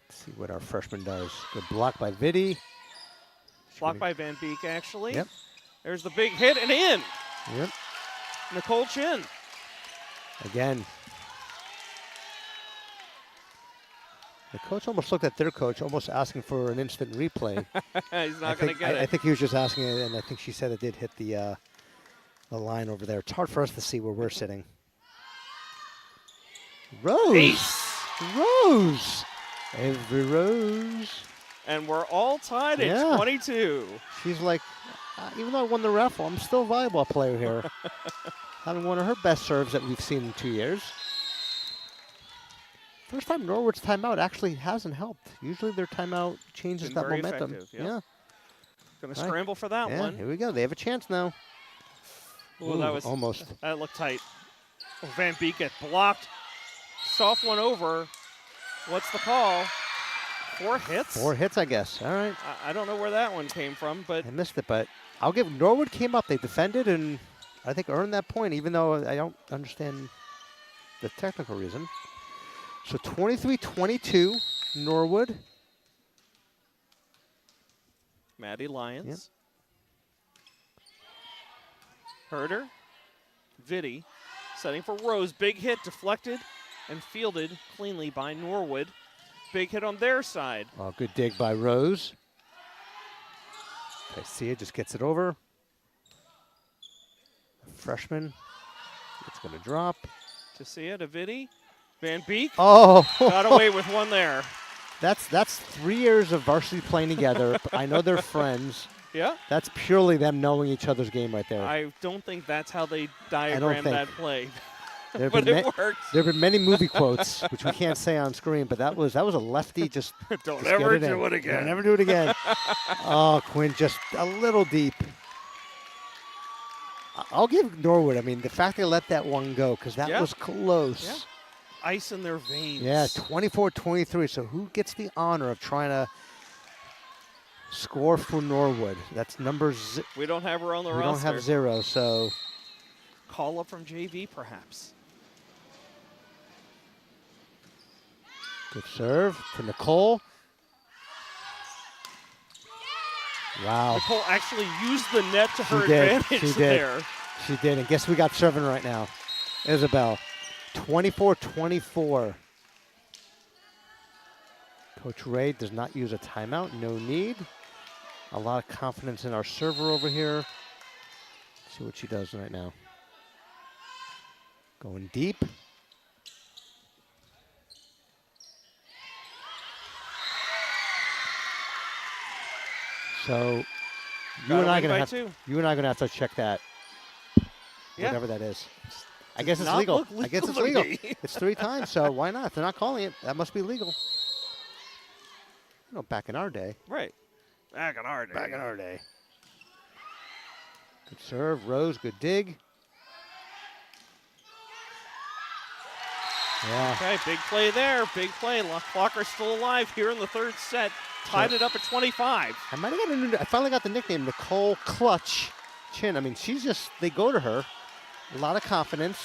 Let's see what our freshman does. Good block by Vitti. Blocked by Van Beek, actually. Yep. There's the big hit and in. Yep. Nicole Chin. Again. The coach almost looked at their coach, almost asking for an instant replay. He's not going to get it. I think he was just asking it, and I think she said it did hit the line over there. It's hard for us to see where we're sitting. Rose. Ace. Rose. Every Rose. And we're all tied at Yeah. 22. She's like, even though I won the raffle, I'm still a volleyball player here. Having one of her best serves that we've seen in 2 years. First time Norwood's timeout actually hasn't helped. Usually their timeout changes Been that very momentum. effective, yeah. Going to scramble for that one. Here we go. They have a chance now. Ooh, that was almost. That looked tight. Oh, Van Beek get blocked. Soft one over. What's the call? 4 hits? 4 hits, I guess. All right. I don't know where that one came from, but I missed it, but I'll give Norwood came up. They defended and I think earned that point, even though I don't understand the technical reason. So 23-22, Norwood. Maddie Lyons. Yep. Herder. Vitti setting for Rose. Big hit, deflected and fielded cleanly by Norwood. Big hit on their side. Oh, good dig by Rose. Garcia just gets it over. Freshman. It's going to drop. Garcia to Vitti. Van Beek. Oh. Got away with one there. That's 3 years of varsity playing together. I know they're friends. Yeah. That's purely them knowing each other's game right there. I don't think that's how they diagrammed that play. But it worked. There have been many movie quotes, which we can't say on screen, but that was a lefty just Don't just ever do it again. Don't ever do it again. Oh, Quinn, just a little deep. I'll give Norwood, I mean, the fact they let that one go, because that was close. Yeah. Ice in their veins. Yeah, 24-23. So who gets the honor of trying to score for Norwood? That's number We don't have her on the roster. We don't have 0, so. Call up from JV, perhaps. Good serve to Nicole. Wow. Nicole actually used the net to her advantage she there. Did. She did. And guess we got serving right now? Isabel. 24-24. Coach Ray does not use a timeout. No need. A lot of confidence in our server over here. See what she does right now. Going deep. So you and I are gonna have to check that. Whatever that is. I guess it's legal. I guess it's legal. It's 3 times, so why not? If they're not calling it, that must be legal. You know, back in our day. Right. Back in our day. Back in our day. Good serve, Rose, good dig. Yeah. Okay, big play there. Big play. Clocker's still alive here in the 3rd set. Tied it up at 25. I finally got the nickname Nicole Clutch Chin. I mean, they go to her. A lot of confidence.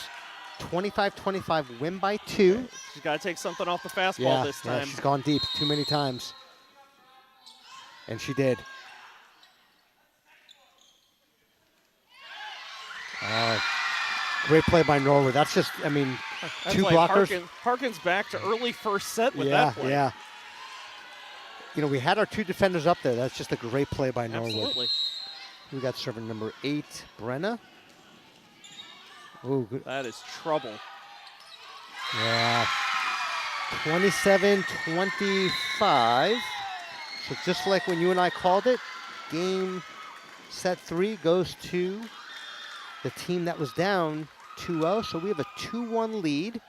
25-25, win by 2. She's got to take something off the fastball this time. Yeah, she's gone deep too many times. And she did. Great play by Norwood. That's just, I mean, that's 2 like blockers. Harkens back to early 1st set with that play. Yeah. You know, we had our 2 defenders up there. That's just a great play by Norwood. Absolutely. We got serving number 8, Brenna. Ooh, good. That is trouble. Yeah. 27-25. So just like when you and I called it, game set 3 goes to the team that was down 2-0. So we have a 2-1 lead.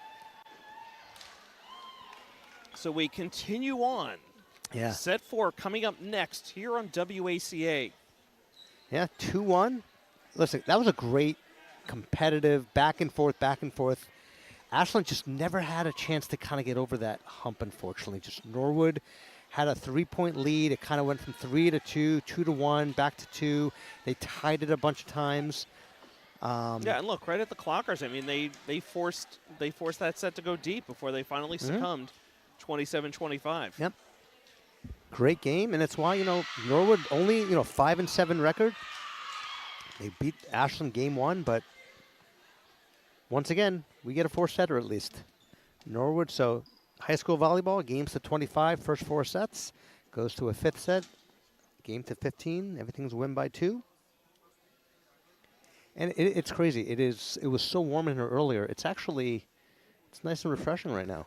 So we continue on. Yeah. Set 4 coming up next here on WACA. Yeah, 2-1. Listen, that was a great competitive back and forth. Ashland just never had a chance to kind of get over that hump, unfortunately. Just Norwood had a 3-point lead. It kind of went from 3 to 2, 2 to 1, back to 2. They tied it a bunch of times. Yeah, and look, right at the Clockers. I mean, they forced that set to go deep before they finally succumbed, 27-25. Yep. Great game, and it's why, you know, Norwood only, 5-7 record. They beat Ashland game 1, but once again, we get a 4-setter at least. Norwood, so high school volleyball, games to 25, first 4 sets, goes to a 5th set, game to 15, everything's win by 2. And it's crazy. It was so warm in here earlier. It's nice and refreshing right now.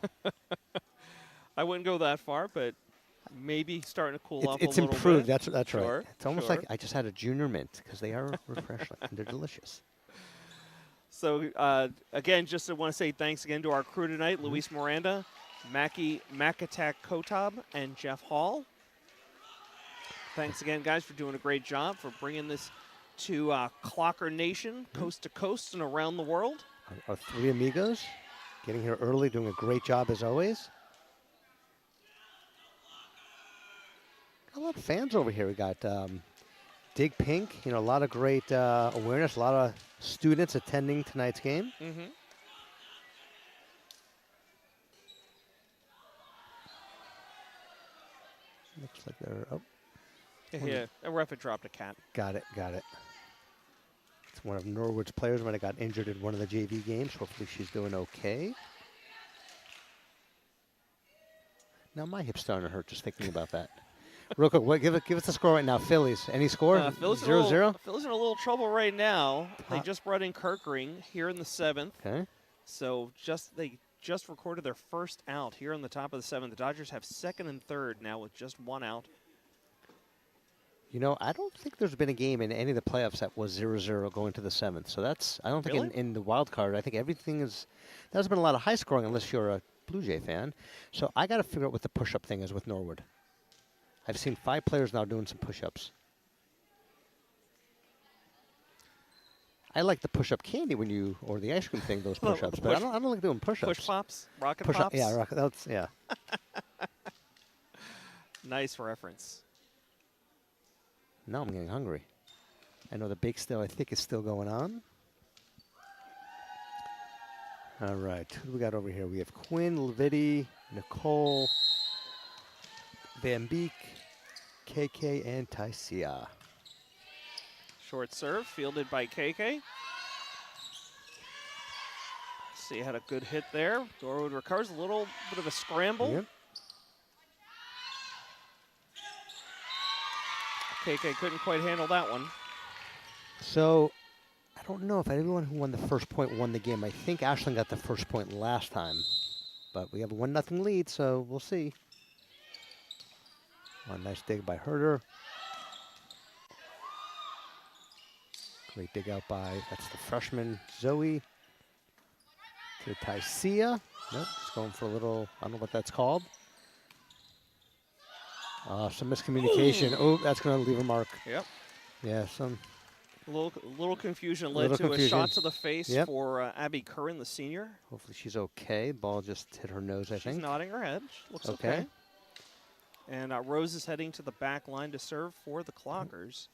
I wouldn't go that far, but maybe starting to cool off a little bit. It's improved. That's Sure, right. It's almost like I just had a junior mint because they are refreshing and they're delicious. So, again, just want to say thanks again to our crew tonight, Luis Miranda, Mackie Makatak Kotab, and Jeff Hall. Thanks again, guys, for doing a great job, for bringing this to Clocker Nation, coast to coast and around the world. Our three amigos getting here early, doing a great job as always. Got a lot of fans over here. We got Dig Pink, a lot of great awareness, a lot of students attending tonight's game. Mm-hmm. Looks like they're up. Yeah, a ref had dropped a cat. Got it. It's one of Norwood's players might have got injured in one of the JV games. Hopefully she's doing okay. Now my hip's starting to hurt just thinking about that. Real quick, give us the score right now. Phillies, any score? Phillies 0-0? Phillies are in a little trouble right now. They just brought in Kirkring here in the 7th. Okay. So they just recorded their first out here on the top of the 7th. The Dodgers have 2nd and 3rd now with just 1 out. I don't think there's been a game in any of the playoffs that was 0-0 going to the 7th. So I don't think Really? in the wild card, I think everything is, there's been a lot of high scoring unless you're a Blue Jay fan. So I got to figure out what the push-up thing is with Norwood. I've seen 5 players now doing some push-ups. I like the push-up candy or the ice cream thing, those push-ups, but I don't like doing push-ups. Push pops? Rocket Push-up, pops? yeah, that's, yeah. Nice reference. Now I'm getting hungry. I know the bake sale, I think, is still going on. All right, who do we got over here? We have Quinn, Leviti, Nicole, Van Beek, KK, and Taisia. Short serve, fielded by KK. See, had a good hit there. Norwood recovers, a little bit of a scramble. Yep. KK couldn't quite handle that one. So, I don't know if anyone who won the first point won the game. I think Ashland got the first point last time. But we have a 1-0 lead, so we'll see. Oh, nice dig by Herder. Great dig out that's the freshman, Zoe. To Taisia. Nope, just going for a little, I don't know what that's called. Some miscommunication. Oh, that's going to leave a mark. Yep. Yeah, some. A little confusion led to a shot to the face for Abby Curran, the senior. Hopefully she's okay. Ball just hit her nose, I think. She's nodding her head. She looks okay. And Rose is heading to the back line to serve for the Clockers.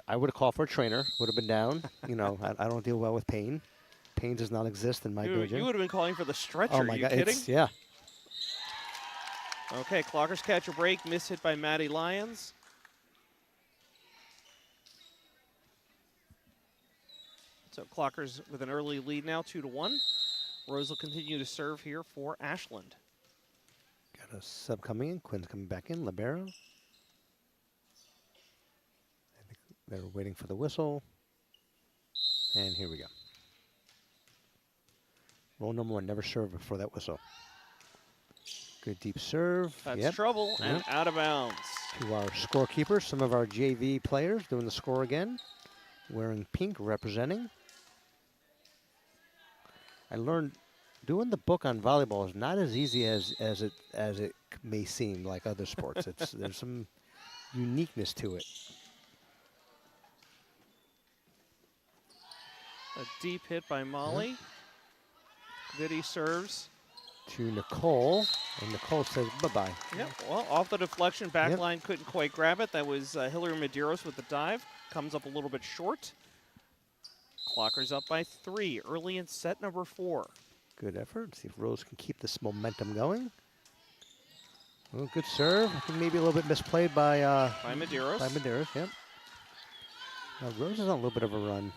I would have called for a trainer. Would have been down. I don't deal well with pain. Pain does not exist in my division. You would have been calling for the stretcher. Oh, my God. Are you kidding? Yeah. Okay, Clockers catch a break. Miss hit by Maddie Lyons. So Clockers with an early lead now, 2-1. Rose will continue to serve here for Ashland. Got a sub coming in. Quinn's coming back in. Libero. I think they're waiting for the whistle. And here we go. Roll number 1, never serve before that whistle. Good deep serve. That's trouble and out of bounds. To our scorekeepers, some of our JV players doing the score again. Wearing pink, representing. I learned doing the book on volleyball is not as easy as it may seem, like other sports. There's some uniqueness to it. A deep hit by Molly. Vidi serves. To Nicole, and Nicole says bye-bye. Yep, well, off the deflection, back line couldn't quite grab it. That was Hillary Medeiros with the dive. Comes up a little bit short. Clockers up by 3, early in set number 4. Good effort. See if Rose can keep this momentum going. Well, good serve. I think maybe a little bit misplayed by Medeiros. By Medeiros, yep. Now Rose is on a little bit of a run.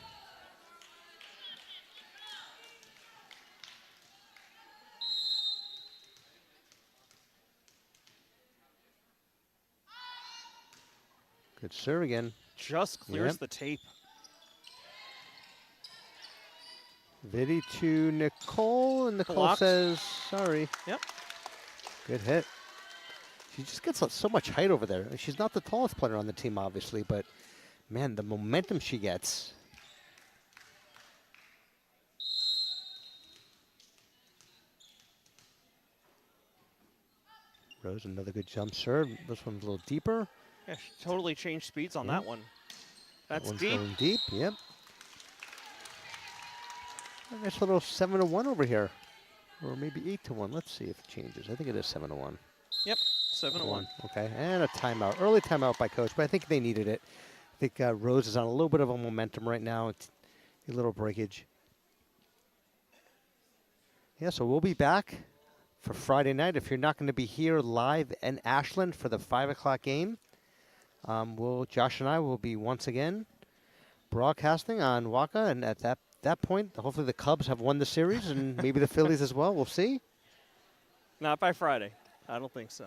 Good serve again. Just clears the tape. Vidi to Nicole, and Nicole Blocked. says, sorry. Yep. Good hit. She just gets so much height over there. She's not the tallest player on the team, obviously, but, man, the momentum she gets. Rose, another good jump serve. This one's a little deeper. Yeah, she totally changed speeds on that one. That's One's deep. going deep, yep. A nice little 7-1 over here. Or maybe 8-1. Let's see if it changes. I think it is 7-1. Yep, 7-1. Okay, and a timeout. Early timeout by coach, but I think they needed it. I think Rose is on a little bit of a momentum right now. It's a little breakage. Yeah, so we'll be back for Friday night. If you're not going to be here live in Ashland for the 5 o'clock game, Josh and I will be once again broadcasting on WACA, and at that point, hopefully the Cubs have won the series, and maybe the Phillies as well. We'll see. Not by Friday. I don't think so.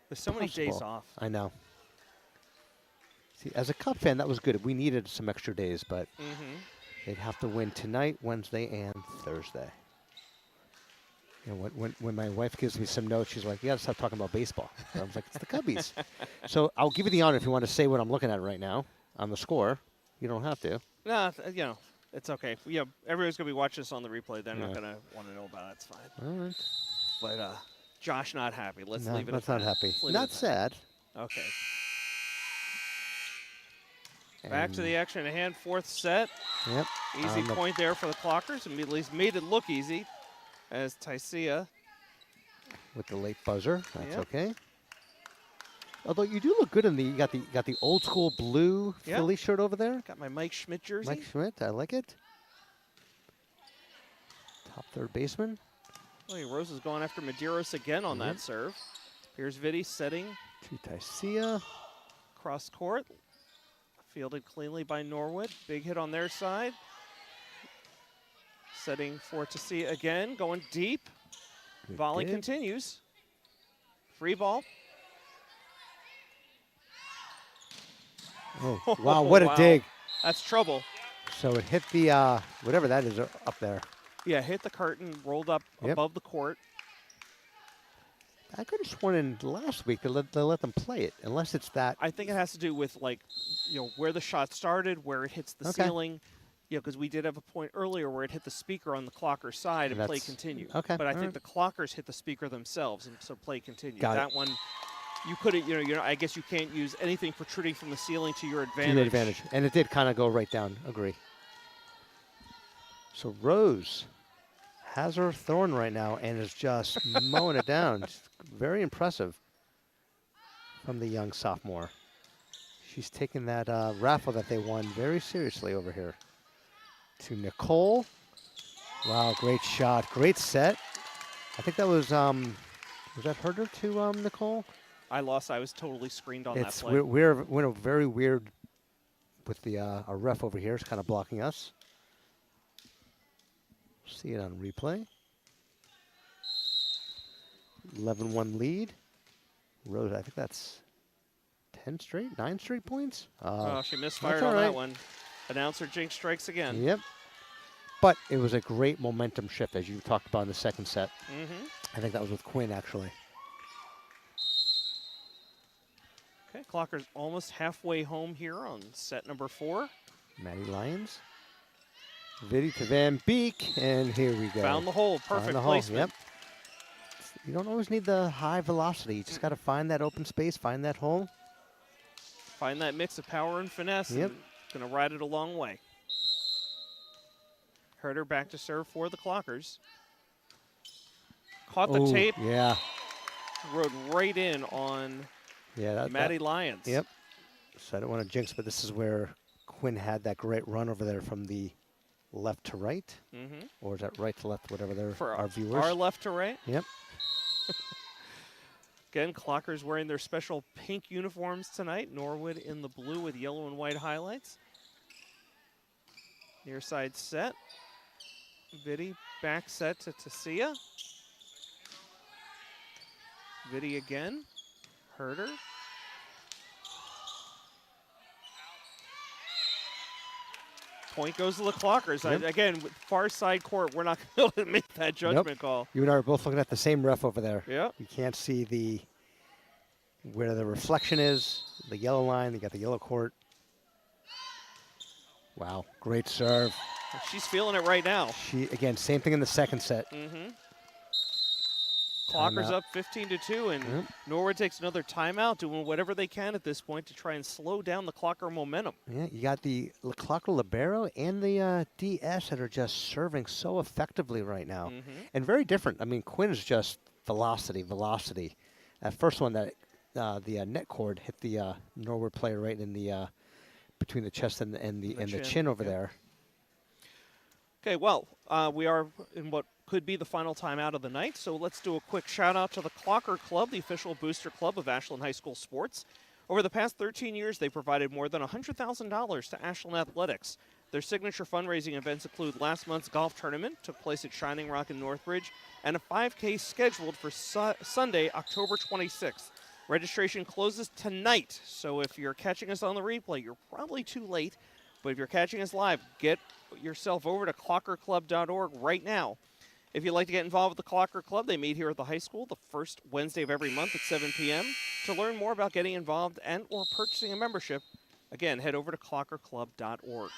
There's so many days Possible. off. I know. See, as a Cub fan, that was good. We needed some extra days, but they'd have to win tonight, Wednesday, and Thursday. You know, when my wife gives me some notes, she's like, "You got to stop talking about baseball." I was like, "It's the Cubbies." So I'll give you the honor if you want to say what I'm looking at right now on the score. You don't have to. No, you know, it's okay. Yeah, everyone's gonna be watching this on the replay. They're not gonna want to know about it. It's fine. All right. But Josh not happy. Let's No, leave it. that's at not that. happy. Let's leave it Not at that. sad. Okay. Back to the action at hand. Fourth set. Yep. Easy point there for the Clockers, and at least made it look easy. As Tycia. With the late buzzer, that's Yep. okay. Although you do look good in the you got the old school blue Yep. Philly shirt over there. Got my Mike Schmidt jersey. Mike Schmidt, I like it. Top third baseman. Oh, Rose is going after Medeiros again on that serve. Here's Vitti setting To Tycia. cross court. Fielded cleanly by Norwood. Big hit on their side. Setting for Tycia again, going deep. Good Volley dig. continues. Free ball. Oh, wow, what a Wow. dig. That's trouble. So it hit the, whatever that is up there. Yeah, hit the curtain, rolled up Yep. above the court. I could have sworn in last week they let them play it, unless it's that. I think it has to do with, like, you know, where the shot started, where it hits the Okay. ceiling. You know, because we did have a point earlier where it hit the speaker on the Clocker side and play That's- continued. okay, But I all think right. the Clockers hit the speaker themselves, and so play continued. Got it. That one, you couldn't, you know, I guess you can't use anything protruding from the ceiling to your To advantage. your advantage. And it did kind of go right down. Agree. So Rose has her thorn right now and is just mowing it down. It's very impressive from the young sophomore. She's taken that raffle that they won very seriously over here. To Nicole. Wow, great shot. Great set. I think that was that Herder to Nicole? I lost. I was totally screened on that It's play. we're very weird with the our ref over here is kind of blocking us. See it on replay. 11-1 lead. Rose, I think that's 9 straight points. Oh, she misfired that's all on that right. one. Announcer Jinx strikes again. Yep. But it was a great momentum shift, as you talked about in the second set. I think that was with Quinn, actually. Okay, Clocker's almost halfway home here on set number 4. Maddie Lyons. Vitti to Van Beek, and here we go. Found the hole. Found Perfect the hole, placement. Yep. You don't always need the high velocity. You just got to find that open space, find that hole. Find that mix of power and finesse. Yep. And gonna ride it a long way. Herder back to serve for the Clockers. Caught the Ooh, tape, Yeah. rode right in on Yeah. Maddie Lyons. Yep. So I don't want to jinx, but this is where Quinn had that great run over there from the left to right. Or is that right to left, whatever they're For our viewers. our left to right. Yep. Again, Clockers wearing their special pink uniforms tonight. Norwood in the blue with yellow and white highlights. Near side set. Vitti back set to Tycia. Vitti again. Herder. Point goes to the Clockers. Yep. Again, with far side court, we're not going to be able to make that judgment call. You and I are both looking at the same ref over there. Yeah. You can't see where the reflection is, the yellow line. You got the yellow court. Wow, great serve. She's feeling it right now. Again, same thing in the second set. Clockers Timeout. up 15-2, and Yep. Norwood takes another timeout, doing whatever they can at this point to try and slow down the Clocker momentum. Yeah, you got the Clocker libero and the DS that are just serving so effectively right now, and very different. I mean, Quinn's just velocity. That first one that the net cord hit the Norwood player right in the between the chest and the chin over there. Okay, well, we are in what could be the final timeout of the night, so let's do a quick shout-out to the Clocker Club, the official booster club of Ashland High School sports. Over the past 13 years, they provided more than $100,000 to Ashland athletics. Their signature fundraising events include last month's golf tournament, took place at Shining Rock in Northbridge, and a 5K scheduled for Sunday, October 26th. Registration closes tonight, so if you're catching us on the replay, you're probably too late. But if you're catching us live, get yourself over to clockerclub.org right now. If you'd like to get involved with the Clocker Club, they meet here at the high school the first Wednesday of every month at 7 p.m. To learn more about getting involved and or purchasing a membership, again, head over to clockerclub.org.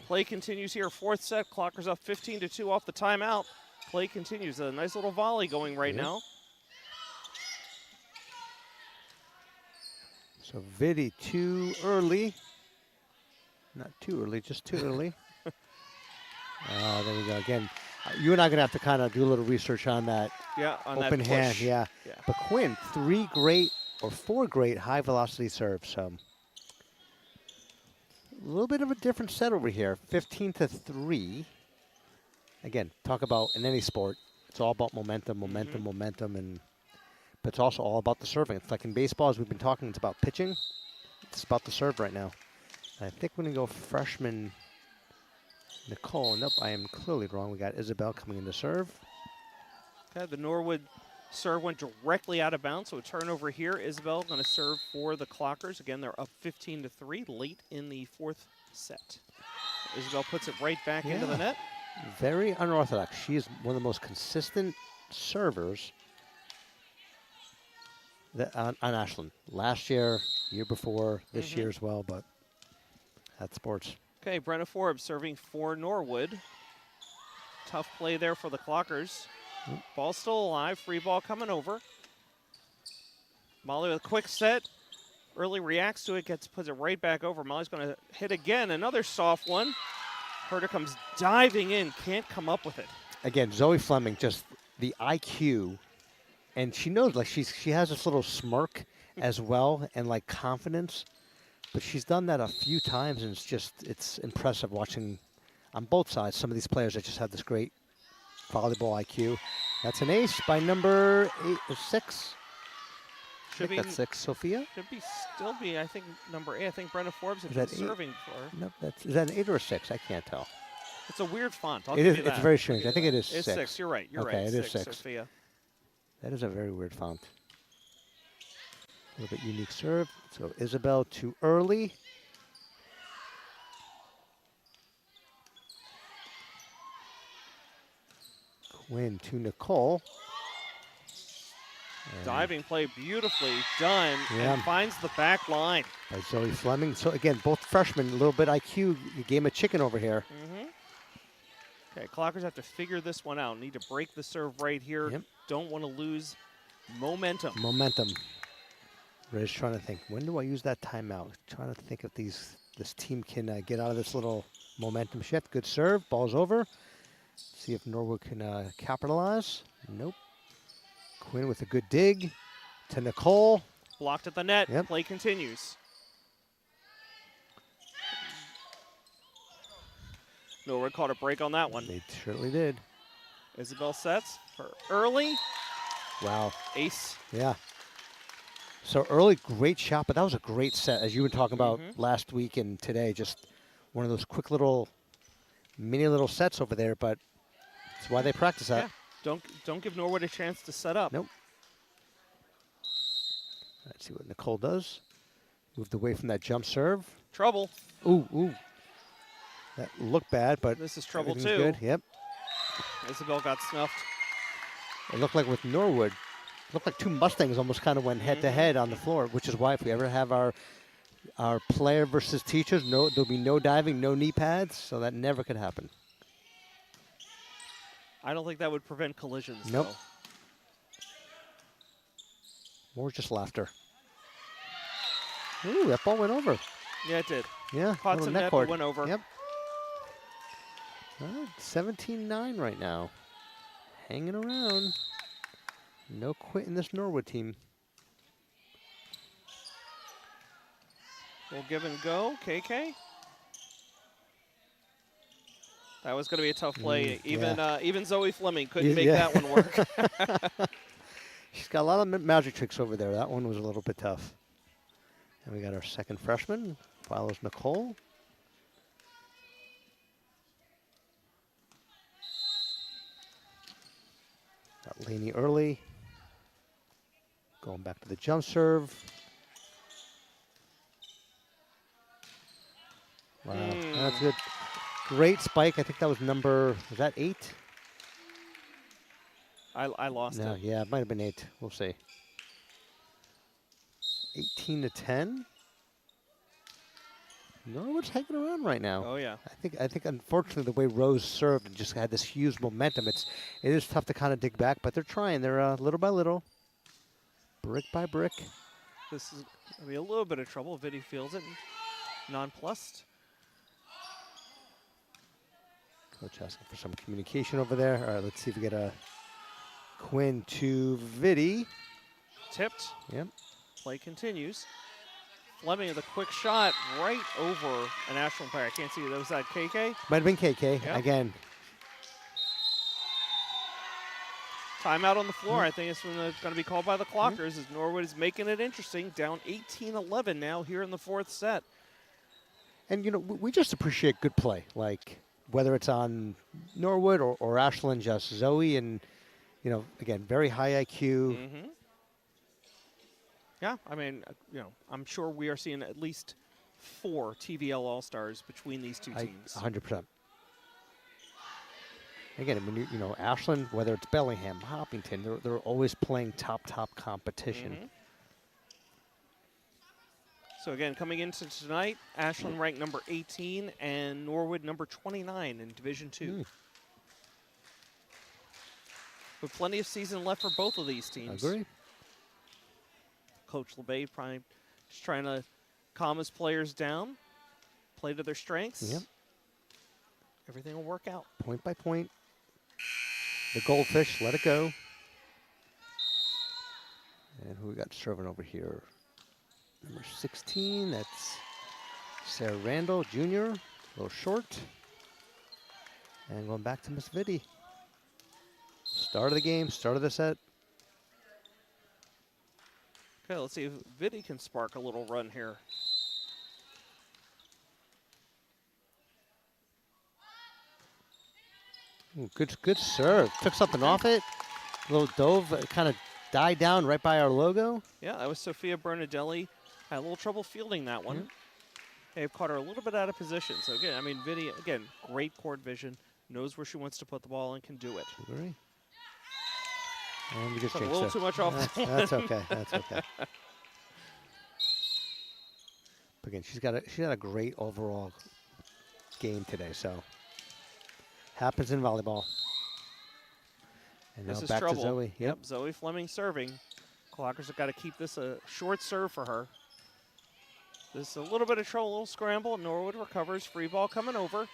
Play continues here, fourth set. Clockers up 15-2 off the timeout. Play continues. A nice little volley going right now. So Vitti too early. Not too early, just too early. There we go. Again, you and I are going to have to kind of do a little research on that. Yeah, on open that hand, push. yeah. But Quinn, 4 great high-velocity serves. So a little bit of a different set over here, 15-3. Again, talk about in any sport, it's all about momentum, and but it's also all about the serving. It's like in baseball, as we've been talking, it's about pitching. It's about the serve right now. I think we're going to go freshman Nicole. Nope, I am clearly wrong. We got Isabel coming in to serve. Okay, the Norwood serve went directly out of bounds, so a turnover here. Isabel going to serve for the Clockers. Again, they're up 15-3 late in the fourth set. Isabel puts it right back into the net. Very unorthodox. She is one of the most consistent servers that on Ashland. Last year, year before, this year as well, but that's sports. Okay, Brenna Forbes serving for Norwood. Tough play there for the Clockers. Ball still alive, free ball coming over. Molly with a quick set. Early reacts to it, puts it right back over. Molly's going to hit again, another soft one. Herder comes diving in, can't come up with it. Again, Zoe Fleming, just the IQ, and she knows, like she has this little smirk as well, and like confidence. But she's done that a few times, and it's impressive watching on both sides. Some of these players that just have this great volleyball IQ. That's an ace by number 8 or 6. Should be that's 6, Sophia. Should still be, I think, number 8. I think Brenna Forbes is that serving for. No, is that an 8 or a 6? I can't tell. It's a weird font. It is. It's very strange. I think it is 6. It's 6. You're right. You're right. Okay, it is 6. Sophia. That is a very weird font. A little bit unique serve. So Isabel too early. Quinn to Nicole. Diving play beautifully done and finds the back line. By Zoe Fleming. So again, both freshmen, a little bit IQ, game of chicken over here. Okay, Clockers have to figure this one out. Need to break the serve right here. Don't want to lose momentum. Ray's trying to think, when do I use that timeout? Trying to think if this team can get out of this little momentum shift. Good serve, ball's over. See if Norwood can capitalize. Nope. Quinn with a good dig to Nicole. Blocked at the net. Play continues. Norwood caught a break on that one. They certainly did. Isabel sets for early. Wow. Ace. Yeah. So early, great shot, but that was a great set, as you were talking about last week and today. Just one of those quick little, mini little sets over there, but that's why they practice that. Don't give Norwood a chance to set up. Nope. Let's see what Nicole does. Moved away from that jump serve. Trouble. Ooh. That looked bad, but this is trouble too. Good. Yep. Isabel got snuffed. It looked like with Norwood, it looked like two Mustangs almost kind of went head to head on the floor, which is why if we ever have our player versus teachers, there'll be no diving, no knee pads, so that never could happen. I don't think that would prevent collisions, Nope. though. More just laughter. Ooh, that ball went over. Yeah, it did. Yeah, Caught little some net net, cord. but went over. Yep. All right, 17-9 right now. Hanging around. No quit in this Norwood team. We'll give and go, KK. That was going to be a tough play. Even Zoe Fleming couldn't make that one work. She's got a lot of magic tricks over there. That one was a little bit tough. And we got our second freshman, follows Nicole. Got Laney early. Going back to the jump serve. Wow, that's good. Great spike. I think that was was that 8? I lost it. Yeah, it might have been 8. We'll see. 18-10. Norwood's hanging around right now. Oh yeah. I think unfortunately the way Rose served and just had this huge momentum, it is tough to kind of dig back, but they're trying. They're little by little, brick by brick. This is gonna be a little bit of trouble. Vitti feels it, nonplussed. Coach asking for some communication over there. All right, let's see if we get a Quinn to Vitti. Tipped. Yep. Play continues. Fleming with a quick shot right over an Ashland player. I can't see. Was that KK? Might have been KK. Yep. Again. Timeout on the floor. I think it's going to be called by the Clockers as Norwood is making it interesting. Down 18-11 now here in the 4th set. And, you know, we just appreciate good play. Like, whether it's on Norwood or Ashland, just Zoe and, you know, again, very high IQ. Mm-hmm. Yeah, I mean, you know, I'm sure we are seeing at least 4 TVL All-Stars between these two teams. 100%. Again, when you know, Ashland, whether it's Bellingham, Hopkinton, they're always playing top competition. Mm-hmm. So again, coming into tonight, Ashland ranked number 18 and Norwood number 29 in Division II. With plenty of season left for both of these teams. I agree. Coach LeBay probably just trying to calm his players down, play to their strengths. Yep. Everything will work out. Point by point. The goldfish, let it go. And who we got serving over here? Number 16, that's Sarah Randall Jr., a little short. And going back to Miss Vitti. Start of the game, start of the set. Okay, let's see if Vitti can spark a little run here. Ooh, good serve. Took something off it. A little dove, kind of died down right by our logo. Yeah, that was Sophia Bernadelli. Had a little trouble fielding that one. They've caught her a little bit out of position. So again, I mean, Vitti, again, great court vision. Knows where she wants to put the ball and can do it. Agree. And we just Took a jinxed little it. too much off. That's okay. That's okay. But again, she had a great overall game today. So happens in volleyball. And This now is back trouble. to Zoe. Yep. Zoe Fleming serving. Clockers have got to keep this a short serve for her. This is a little bit of trouble, a little scramble. Norwood recovers. Free ball coming over.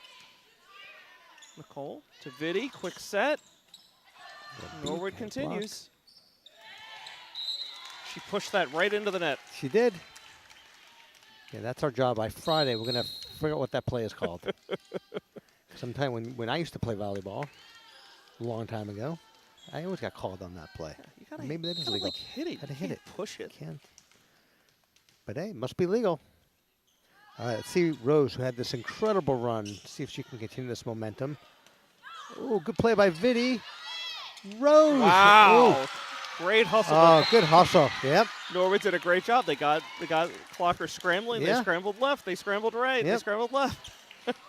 Nicole to Vitti. Quick set. Norwood continues. She pushed that right into the net. She did. Yeah, that's our job. By Friday, we're going to figure out what that play is called. Sometime when I used to play volleyball, a long time ago, I always got called on that play. You gotta, maybe that is legal. Like hit it. Gotta You hit can't it. Push it. Can't. But hey, must be legal. All right, let's see Rose, who had this incredible run. See if she can continue this momentum. Oh, good play by Vitti. Rose. Wow. Ooh. Great hustle. Oh, good hustle. Yep. Norwood did a great job. They got Clocker scrambling. Yeah. They scrambled left. They scrambled right. They Yep. scrambled left.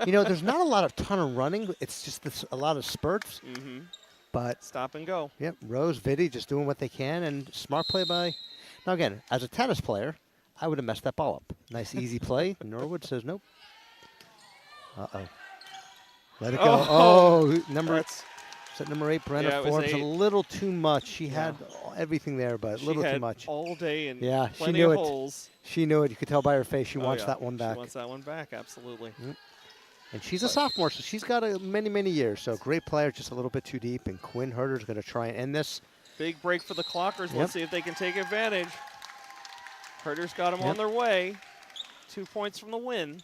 You know, there's not a lot of ton of running. It's just a lot of spurts. Mm-hmm. But Stop and go. yep, Rose, Vitti just doing what they can, and smart play by. Now again, as a tennis player, I would have messed that ball up. Nice easy play. Norwood says nope. Uh-oh. Let it go. Oh, number. Set number 8, Brenna Yeah, it was Forbes, a 8. little too much. She had everything there, but a She little had too much. all day and Yeah, she plenty knew of it. holes. She knew it. You could tell by her face. She Oh, wants yeah. that one back. She wants that one back, absolutely. And she's a sophomore, so she's got many, many years. So great player, just a little bit too deep. And Quinn Herter's going to try and end this. Big break for the Clockers. Yep. Let's see if they can take advantage. Herter's got them on their way. 2 points from the win.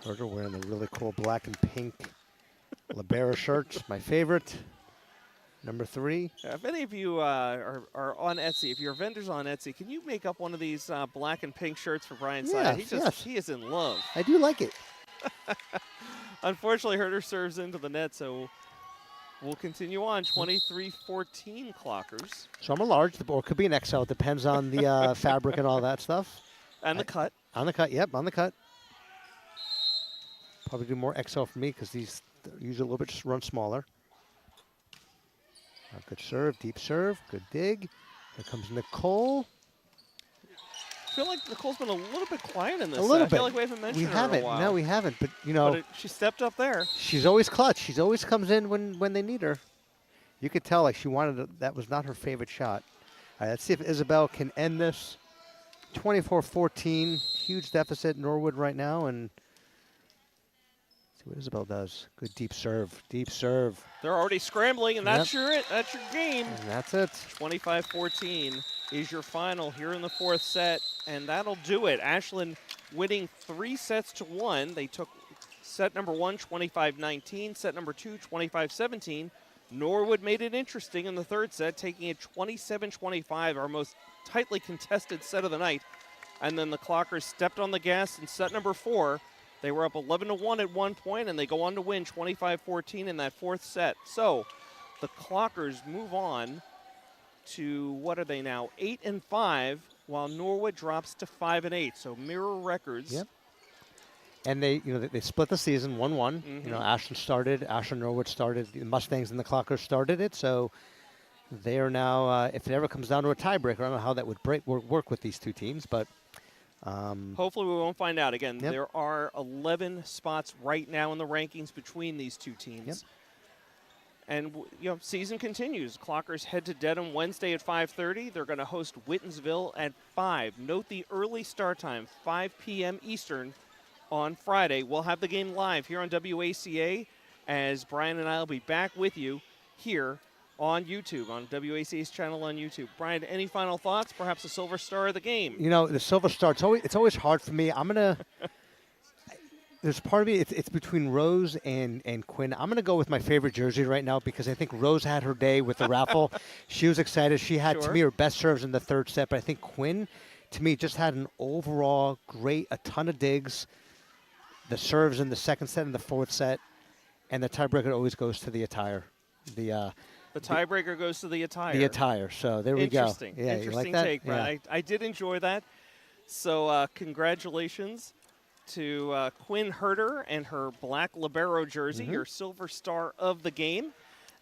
Herter wearing the really cool black and pink Libera shirts, my favorite. Number 3. Yeah, if any of you are on Etsy, if you're vendors on Etsy, can you make up one of these black and pink shirts for Brian Syed? He is in love. I do like it. Unfortunately, Herter serves into the net, so we'll continue on. 23-14 Clockers. So I'm a large, or it could be an XL. It depends on the fabric and all that stuff. And the cut. On the cut, yep, on the cut. Probably do more XL for me because these usually a little bit just run smaller. Good serve, deep serve, good dig. Here comes Nicole. I feel like Nicole's been a little bit quiet in this. A little I bit. feel like we haven't mentioned her in a while. No, we haven't. But, you know. But she stepped up there. She's always clutch. She's always comes in when they need her. You could tell like she wanted that was not her favorite shot. All right, let's see if Isabel can end this. 24-14, huge deficit Norwood right now, and see what Isabel does. Good deep serve, deep serve. They're already scrambling, and that's your game. And that's it. 25-14 is your final here in the 4th set, and that'll do it. Ashland winning 3-1. They took set number 1, 25-19, set number 2, 25-17. Norwood made it interesting in the 3rd set, taking it 27-25, our most tightly contested set of the night. And then the Clockers stepped on the gas in set number 4. They were up 11-1 at one point, and they go on to win 25-14 in that 4th set. So the Clockers move on to, what are they now, 8-5, while Norwood drops to 5-8. So mirror records. Yep. And they split the season 1-1. You know, Ashland Norwood started, the Mustangs and the Clockers started it. So they are now, if it ever comes down to a tiebreaker, I don't know how that would work with these two teams, but hopefully we won't find out. Again, there are 11 spots right now in the rankings between these two teams. Yep. And, season continues. Clockers head to Dedham Wednesday at 5:30. They're going to host Whitensville at 5. Note the early start time, 5 p.m. Eastern on Friday. We'll have the game live here on WACA as Brian and I will be back with you here on YouTube, on WACA's channel on YouTube. Brian, any final thoughts? Perhaps a silver star of the game? You know, the silver star, it's always hard for me. I'm going to – there's part of me, it's between Rose and Quinn. I'm going to go with my favorite jersey right now because I think Rose had her day with the raffle. She was excited. She had, to me, her best serves in the 3rd set. But I think Quinn, to me, just had an overall a ton of digs. The serves in the 2nd set and the 4th set. And the tiebreaker always goes to the attire. The tiebreaker goes to the attire. The attire. So there we go. Interesting. Yeah, Interesting you like that? take, Brian. Yeah. I did enjoy that. So congratulations to Quinn Herter and her black libero jersey, your silver star of the game.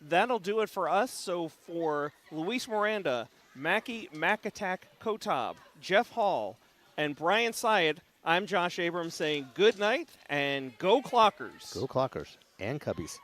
That'll do it for us. So for Luis Miranda, Mackie Makatak Kotab, Jeff Hall, and Brian Syed, I'm Josh Abrams saying good night and go Clockers. Go Clockers and Cubbies.